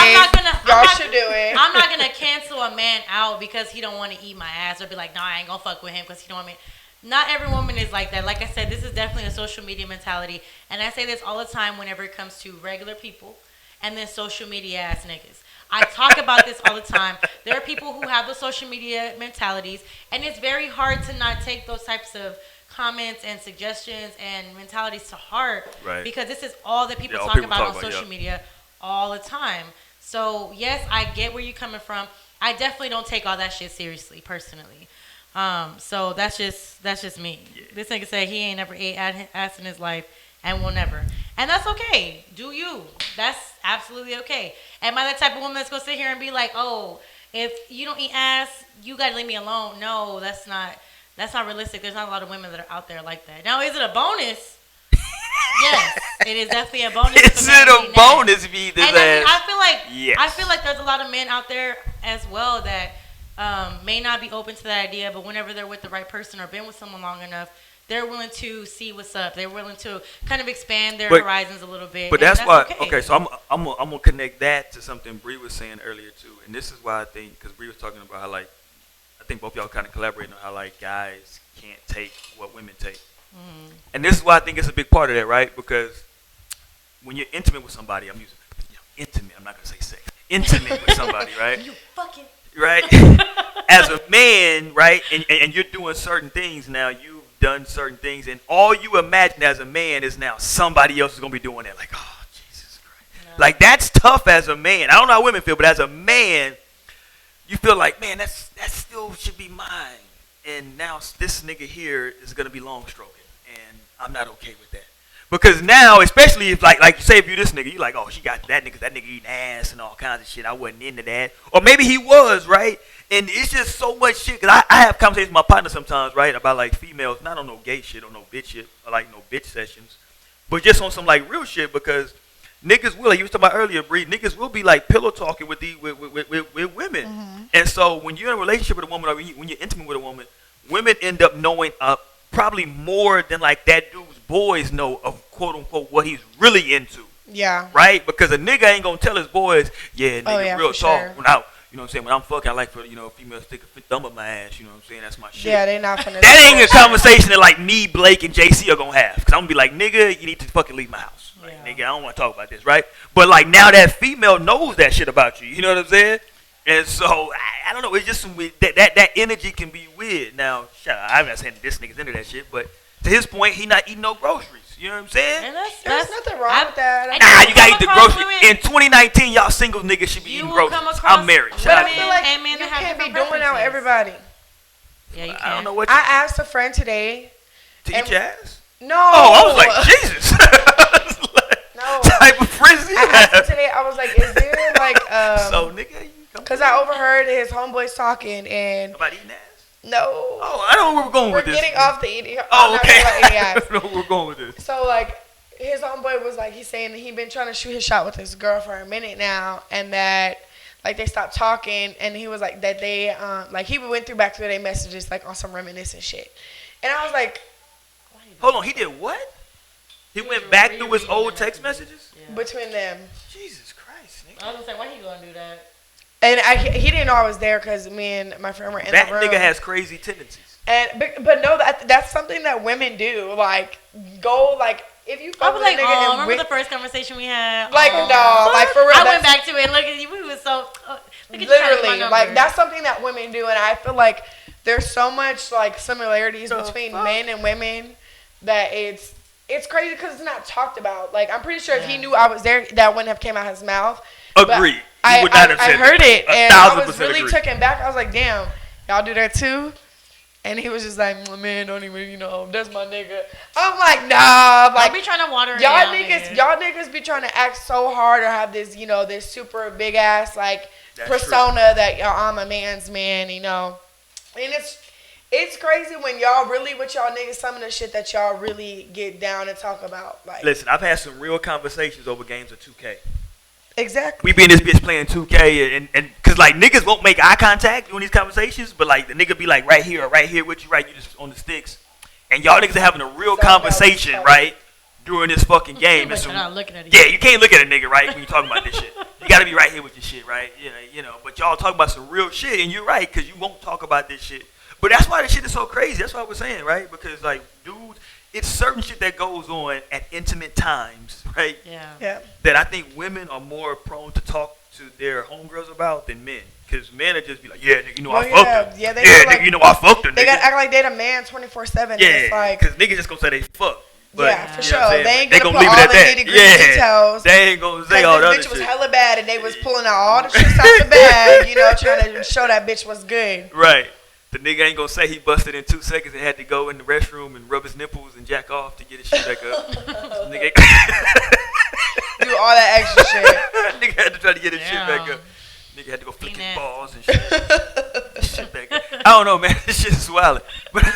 Y'all should do it. I'm not gonna cancel a man out because he don't want to eat my ass or be like, no, I ain't gonna fuck with him because he don't want me. Not every woman is like that. Like I said, this is definitely a social media mentality, and I say this all the time whenever it comes to regular people and then social media ass niggas. I talk about this all the time. There are people who have the social media mentalities, and it's very hard to not take those types of comments and suggestions and mentalities to heart, Right. because this is all that people Yeah, all talk people about talk on about, social yeah. media all the time. So yes, I get where you're coming from. I definitely don't take all that shit seriously, personally. So that's just me. Yeah. This nigga said he ain't never ate ass in his life and will never. And that's okay. Do you. That's absolutely okay. Am I the type of woman that's gonna sit here and be like, oh, if you don't eat ass, you gotta leave me alone? No, that's not realistic. There's not a lot of women that are out there like that. Now, is it a bonus? Yes, it is definitely a bonus. Is it a bonus if you eat this And then ass? I feel like there's a lot of men out there as well that may not be open to that idea, but whenever they're with the right person or been with someone long enough, they're willing to see what's up. They're willing to kind of expand their horizons a little bit. But and that's why. okay. Okay, so I'm gonna connect that to something Bree was saying earlier too, and this is why I think, because Bree was talking about how, like, I think both y'all kind of collaborating on how, like, guys can't take what women take, and this is why I think it's a big part of that, right? Because when you're intimate with somebody, I'm using intimate. I'm not gonna say sex. Intimate with somebody, right? You fucking Right? As a man, right? And you're doing certain things now. You've done certain things, and all you imagine as a man is now somebody else is gonna be doing that. Like, oh, Jesus Christ. No. Like, that's tough as a man. I don't know how women feel, but as a man, you feel like, man, that still should be mine. And now this nigga here is gonna be long stroking, and I'm not okay with that. Because now, especially if like say if you this nigga, you like, oh, she got that nigga eating ass and all kinds of shit. I wasn't into that, or maybe he was, right? And it's just so much shit. Cause I have conversations with my partner sometimes, right, about like females, not on no gay shit or no bitch shit, or like no bitch sessions, but just on some like real shit. Because niggas will, like you was talking about earlier, Bree, niggas will be like pillow talking with women. And so when you're in a relationship with a woman, or when you're intimate with a woman, women end up knowing probably more than like that dude's boys know of quote unquote what he's really into. Yeah. Right? Because a nigga ain't gonna tell his boys, yeah, nigga, yeah, real for talk. sure. When I, you know what I'm saying, when I'm fucking, I like for, a female to stick a thumb up my ass, you know what I'm saying? That's my shit. Yeah, they not gonna. That ain't a conversation that like me, Blake, and JC are gonna have. Cause I'm gonna be like, nigga, you need to fucking leave my house. Like, Yeah. nigga, I don't wanna talk about this, right? But like now that female knows that shit about you, you know what I'm saying? And so I don't know, it's just some weird, that energy can be weird. Now, I'm not saying this nigga's into that shit, but to his point, he not eating no groceries. You know what I'm saying? And There's nothing wrong with that. and Nah, you you gotta eat the come across groceries. women- In 2019, y'all single niggas should be You eating will groceries. come across I'm married. But Shout out I to feel you. like and men you that have can't be different doing that with preferences. everybody. Yeah, you I can. don't know what I asked a friend today. to eat your ass. No. Oh, I was like, Jesus. No. Type of frenzy. I asked him today. I was like, is there like So nigga, you come. because I overheard his homeboys talking and about eating ass. no. Oh, I don't know where we're going We're with this. getting off the eating. Oh, I'm not okay. talking about eating I ass. don't know where we're going with this. So like his homeboy was like he's saying that he'd been trying to shoot his shot with his girl for a minute now and that like they stopped talking and he was like that they like he went through back through their messages like on some reminiscent shit. And I was like Hold on, he did what? He went back through his old text messages? Yeah. between them. Jesus Christ, nigga. I was gonna say, why he gonna do that? And he didn't know I was there because me and my friend were in That the room. nigga has crazy tendencies. And but no, that's something that women do. Like go like if you I fuck was with like, a nigga oh, and remember the first conversation we had? like Oh. no, like for real. I that's- went back to it. Look at you. We was so. Look at you trying to get my literally number. like that's something that women do, and I feel like there's so much like similarities The between fuck? men and women that it's crazy because it's not talked about. Like I'm pretty sure if he Yeah. knew I was there, that wouldn't have came out his mouth. Agreed. But He would not have I said heard that. it, and I was 1,000% really agree. taken back. I was like, damn, y'all do that too. And he was just like, man, don't even, that's my nigga. I'm like, nah, like Don't be trying to water it y'all down, niggas, nigga. y'all niggas be trying to act so hard or have this, this super big ass like That's persona that I'm a man's man, And it's crazy when y'all really with y'all niggas, some of the shit that y'all really get down and talk about. Like Listen, I've had some real conversations over games of 2K. exactly. We be in this bitch playing 2K and cause like niggas won't make eye contact during these conversations, but like the nigga be like right here with you, right? You just on the sticks. And y'all niggas are having a real So conversation, about- right? During this fucking game. But And you're some- not looking at it. yeah, you can't look at a nigga, right, when you talking about this shit. You gotta be right here with your shit, right? But y'all talk about some real shit, and you're right, because you won't talk about this shit. But that's why this shit is so crazy. That's what I was saying, right? Because, like, dudes, it's certain shit that goes on at intimate times, right? Yeah. Yeah. That I think women are more prone to talk to their homegirls about than men. Because men are just be like, yeah, nigga, Well, I fucked her. yeah, they Yeah, feel nigga, like- I fucked her, nigga. They gotta act like they the man 24/7. yeah, It's like because niggas just gonna say they fuck. But, yeah, for you know sure. what I'm saying? They ain't They gonna gonna put leave it all at the that. nitty-gritty details. They ain't gonna say all the other This bitch was shit. hella bad, and they was pulling out all the tricks out the bag, trying to show that bitch was good. Right. The nigga ain't gonna say he busted in 2 seconds and had to go in the restroom and rub his nipples and jack off to get his shit back up. Nigga, Do all that extra shit. nigga had to try to get his shit back Damn. up. Nigga had to go flick his Penis. balls and shit. Shit back up. I don't know, man. This shit is wild. But all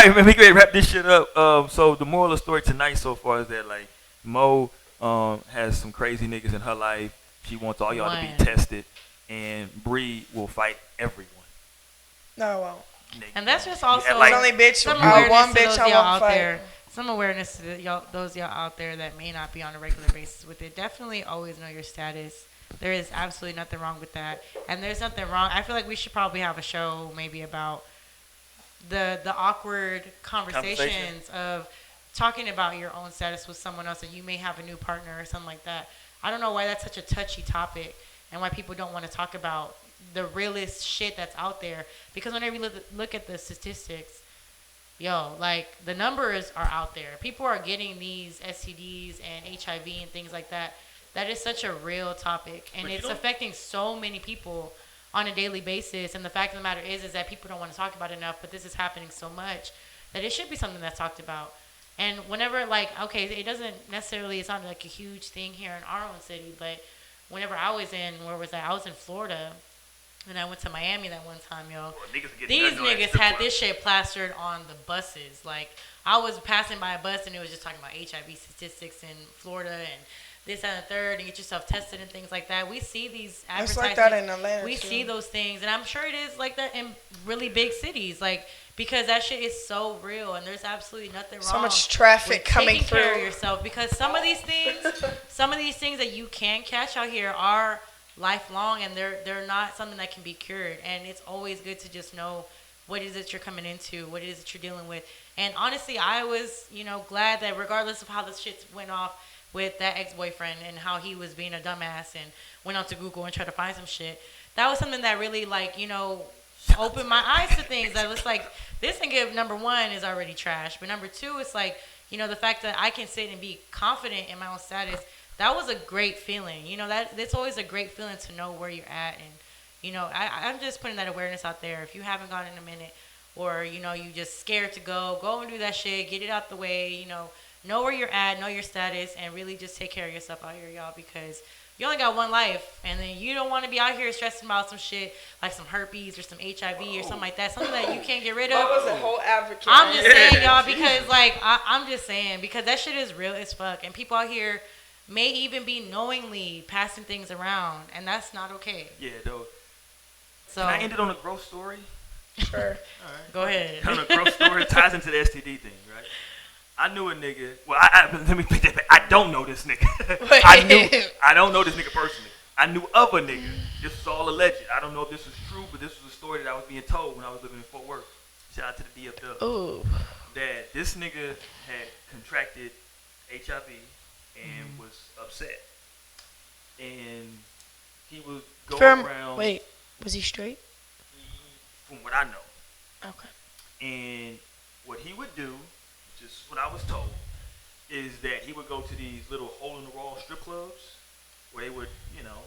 right, man. We can wrap this shit up. So the moral of the story tonight so far is that like Mo has some crazy niggas in her life. She wants all y'all to One. be tested, and Bree will fight everyone. No, I won't. Nigga. And that's just Yeah, also like- There's only bitch, some you- awareness one to bitch those I y'all won't out fight. there. Some awareness to those y'all out there that may not be on a regular basis with it. Definitely always know your status. There is absolutely nothing wrong with that, and there's nothing wrong. I feel like we should probably have a show maybe about the awkward conversations of talking about your own status with someone else, and you may have a new partner or something like that. I don't know why that's such a touchy topic and why people don't want to talk about the realest shit that's out there. Because whenever you look at the statistics, like the numbers are out there. People are getting these STDs and HIV and things like that. That is such a real topic, and But you it's don't- affecting so many people on a daily basis. And the fact of the matter is that people don't want to talk about it enough. But this is happening so much that it should be something that's talked about. And whenever, it doesn't necessarily, it's not like a huge thing here in our own city, but whenever I was I was in Florida, and I went to Miami that one time, yo. Boy, niggas are getting These nothing on that niggas strip had club. this shit plastered on the buses. Like, I was passing by a bus, and it was just talking about HIV statistics in Florida, and this and the third, and get yourself tested and things like that. We see these It's advertisements. like that in Atlanta. We too. see those things, and I'm sure it is like that in really big cities, because that shit is so real, and there's absolutely nothing wrong. So much traffic with coming taking care of through. yourself, because some of these things that you can catch out here are lifelong, and they're not something that can be cured. And it's always good to just know what is it you're coming into, what it is that you're dealing with. And honestly, I was glad that regardless of how this shit went off with that ex-boyfriend and how he was being a dumbass and went on to Google and tried to find some shit, that was something that really opened my eyes to things that was like, this nigga, number one, is already trash. But number two, it's like, you know, the fact that I can sit and be confident in my own status, that was a great feeling. You know, it's always a great feeling to know where you're at. And, you know, I'm just putting that awareness out there. If you haven't gone in a minute, or, you know, you just scared to go and do that shit, get it out the way, you know where you're at, know your status, and really just take care of yourself out here, y'all, because you only got one life, and then you don't want to be out here stressing about some shit like some herpes or some HIV or something like that, something that you can't get rid of. I was a whole advocate. I'm just saying, y'all, because like I'm just saying, because that shit is real as fuck, and people out here may even be knowingly passing things around, and that's not okay. Yeah, though. So Can I end it on a gross story? Sure. All right. Go ahead. On a gross story ties into the STD thing, right? I knew a nigga. Well, let me pick that back. I don't know this nigga. I don't know this nigga personally. I knew of a nigga. This was all alleged. I don't know if this was true, but this was a story that I was being told when I was living in Fort Worth. Shout out to the DFW. Ooh. That this nigga had contracted HIV and was upset. And he would go around. Wait, was he straight? From what I know. Okay. And what he would do, just what I was told, is that he would go to these little hole-in-the-wall strip clubs where they would, you know,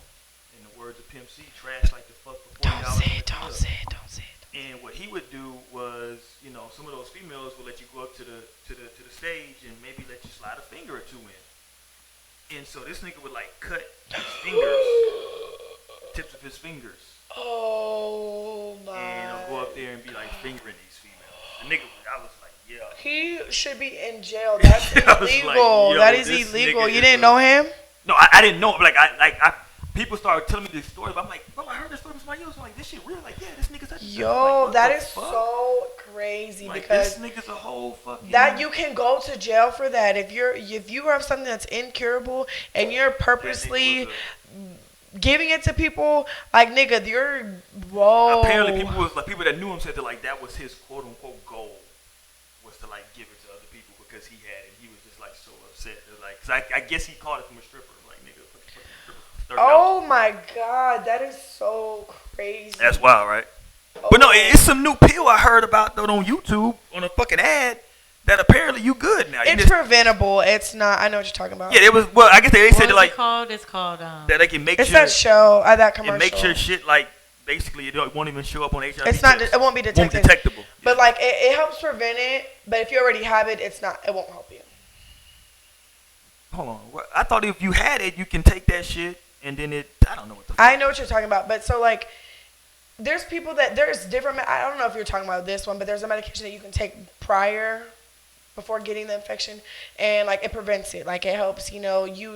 in the words of Pimp C, trash like the fuck for $40. Don't say it. And what he would do was, you know, some of those females would let you go up to the stage and maybe let you slide a finger or two in. And so this nigga would like cut his fingers, tips of his fingers. Oh my. And I'll go up there and be like fingering these females. The nigga, I was like, yeah. He should be in jail. That's I was illegal. like, yo, that is this illegal. nigga You is didn't a- know him? No, I didn't know. Like people started telling me this story, but I'm like, bro, I heard this story from somebody else. I'm like, this shit real. Like, yeah, this nigga's such a Yo, like, that the is fuck? so crazy Like, because this nigga's a whole fucking. that you can go to jail for that if you have something that's incurable and you're purposely giving it to people. Like, nigga, you're whoa. Apparently, people that knew him said that like that was his quote unquote goal, was to like give it to other people because he had it. He was just like so upset. It was like, 'cause I guess he caught it from a stripper. Like, nigga, fucking stripper, $30. Oh my god, that is so crazy. That's wild, right? Oh. But no, it's some new pill I heard about though on YouTube on a fucking ad that apparently you good now. You It's just- preventable. It's not. I know what you're talking about. yeah, it was. Well, I guess they What said is that like it called? It's called that they can make It's sure that show, that commercial. it makes sure shit like basically it won't even show up on HIV. It's not. tests. It won't be Won't detected. detectable. But Yeah. like it helps prevent it. But if you already have it, it's not. It won't help you. Hold on. What- I thought if you had it, you can take that shit and then it. I don't know what the. I know what you're talking about. But so like, there's people that there's different. I don't know if you're talking about this one, but there's a medication that you can take prior, before getting the infection, and like it prevents it. Like it helps you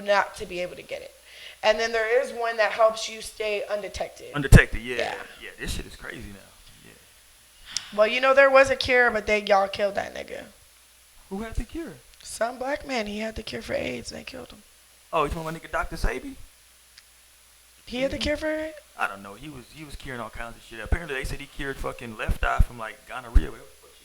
not to be able to get it. And then there is one that helps you stay undetected. Undetected. Yeah. Yeah. Yeah. This shit is crazy now. Yeah. Well, there was a cure, but y'all killed that nigga. Who had the cure? Some black man, he had the cure for AIDS, and they killed him. Oh, you talking about nigga Dr. Sabi? He had the cure for it? I don't know. He was curing all kinds of shit. Apparently they said he cured fucking left eye from like gonorrhea. Whatever the fuck she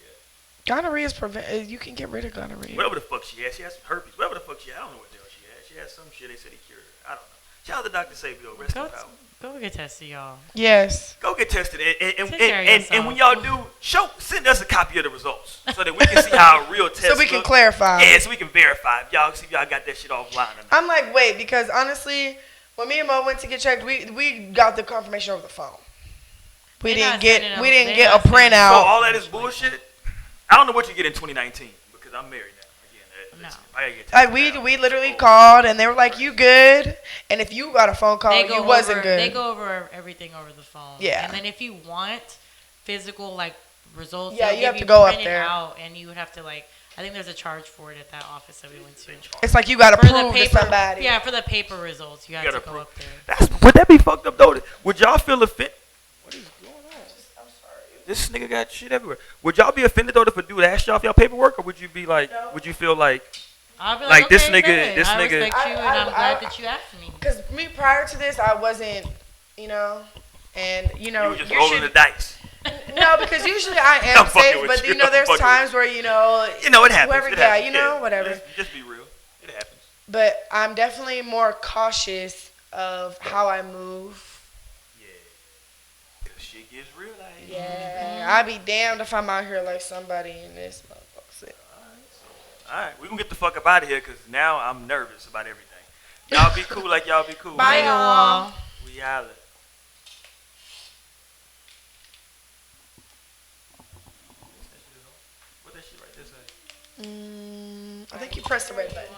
had. Gonorrhea is you can get rid of gonorrhea. Whatever the fuck she had. She had some herpes. Whatever the fuck she had. I don't know what the hell she had. She had some shit they said he cured her. I don't know. Shout out to Dr. Sabi though. Rest in power. Go get tested, y'all. Yes. Go get tested, and Take care of and when yourself. y'all do, send us a copy of the results so that we can see how a real test. So we can look. clarify. Yeah, so we can verify. If y'all see if y'all got that shit offline or not. I'm like, wait, because honestly, when me and Mo went to get checked, we got the confirmation over the phone. We They not didn't get sending we them- didn't they get a not sending So printout. all that is bullshit. I don't know what you get in 2019 because I'm married now. Again, No. listen, I gotta get Like tested now. we literally called and they were like, "You good?" And if you got a phone call, They go you wasn't over, good. They go over everything over the phone. Yeah. And then if you want physical like results, Yeah, they'll you give have to go up printed there. out, and you would have to like. I think there's a charge for it at that office that we went to. It's like you got to For the prove to paper, somebody. yeah, for the paper results, you have gotta to go prove- up there. Would that be fucked up though? Would y'all feel offended? What is going on? I'm sorry. This nigga got shit everywhere. Would y'all be offended though if a dude asked y'all for y'all paperwork, or would you be like, No. would you feel like, I'll be Like, this okay, nigga- good. this I nigga- respect you, and I'm I- glad that you asked me. Because me prior to this, I wasn't, and you were just you rolling should- the dice? No, because usually I I'm am fucking safe, with but you. there's I'm fucking times where You know, it happens. Whoever- It yeah, happens. whatever. Just be real. It happens. But I'm definitely more cautious of how I move. Yeah. Cause shit gets real out here. Yeah, I'd be damned if I'm out here like somebody in this motherfucker. All right, we gonna get the fuck up out of here because now I'm nervous about everything. Y'all be cool like y'all be cool. Bye, man. y'all. We holla. What that shit right there say? I think you pressed the red button.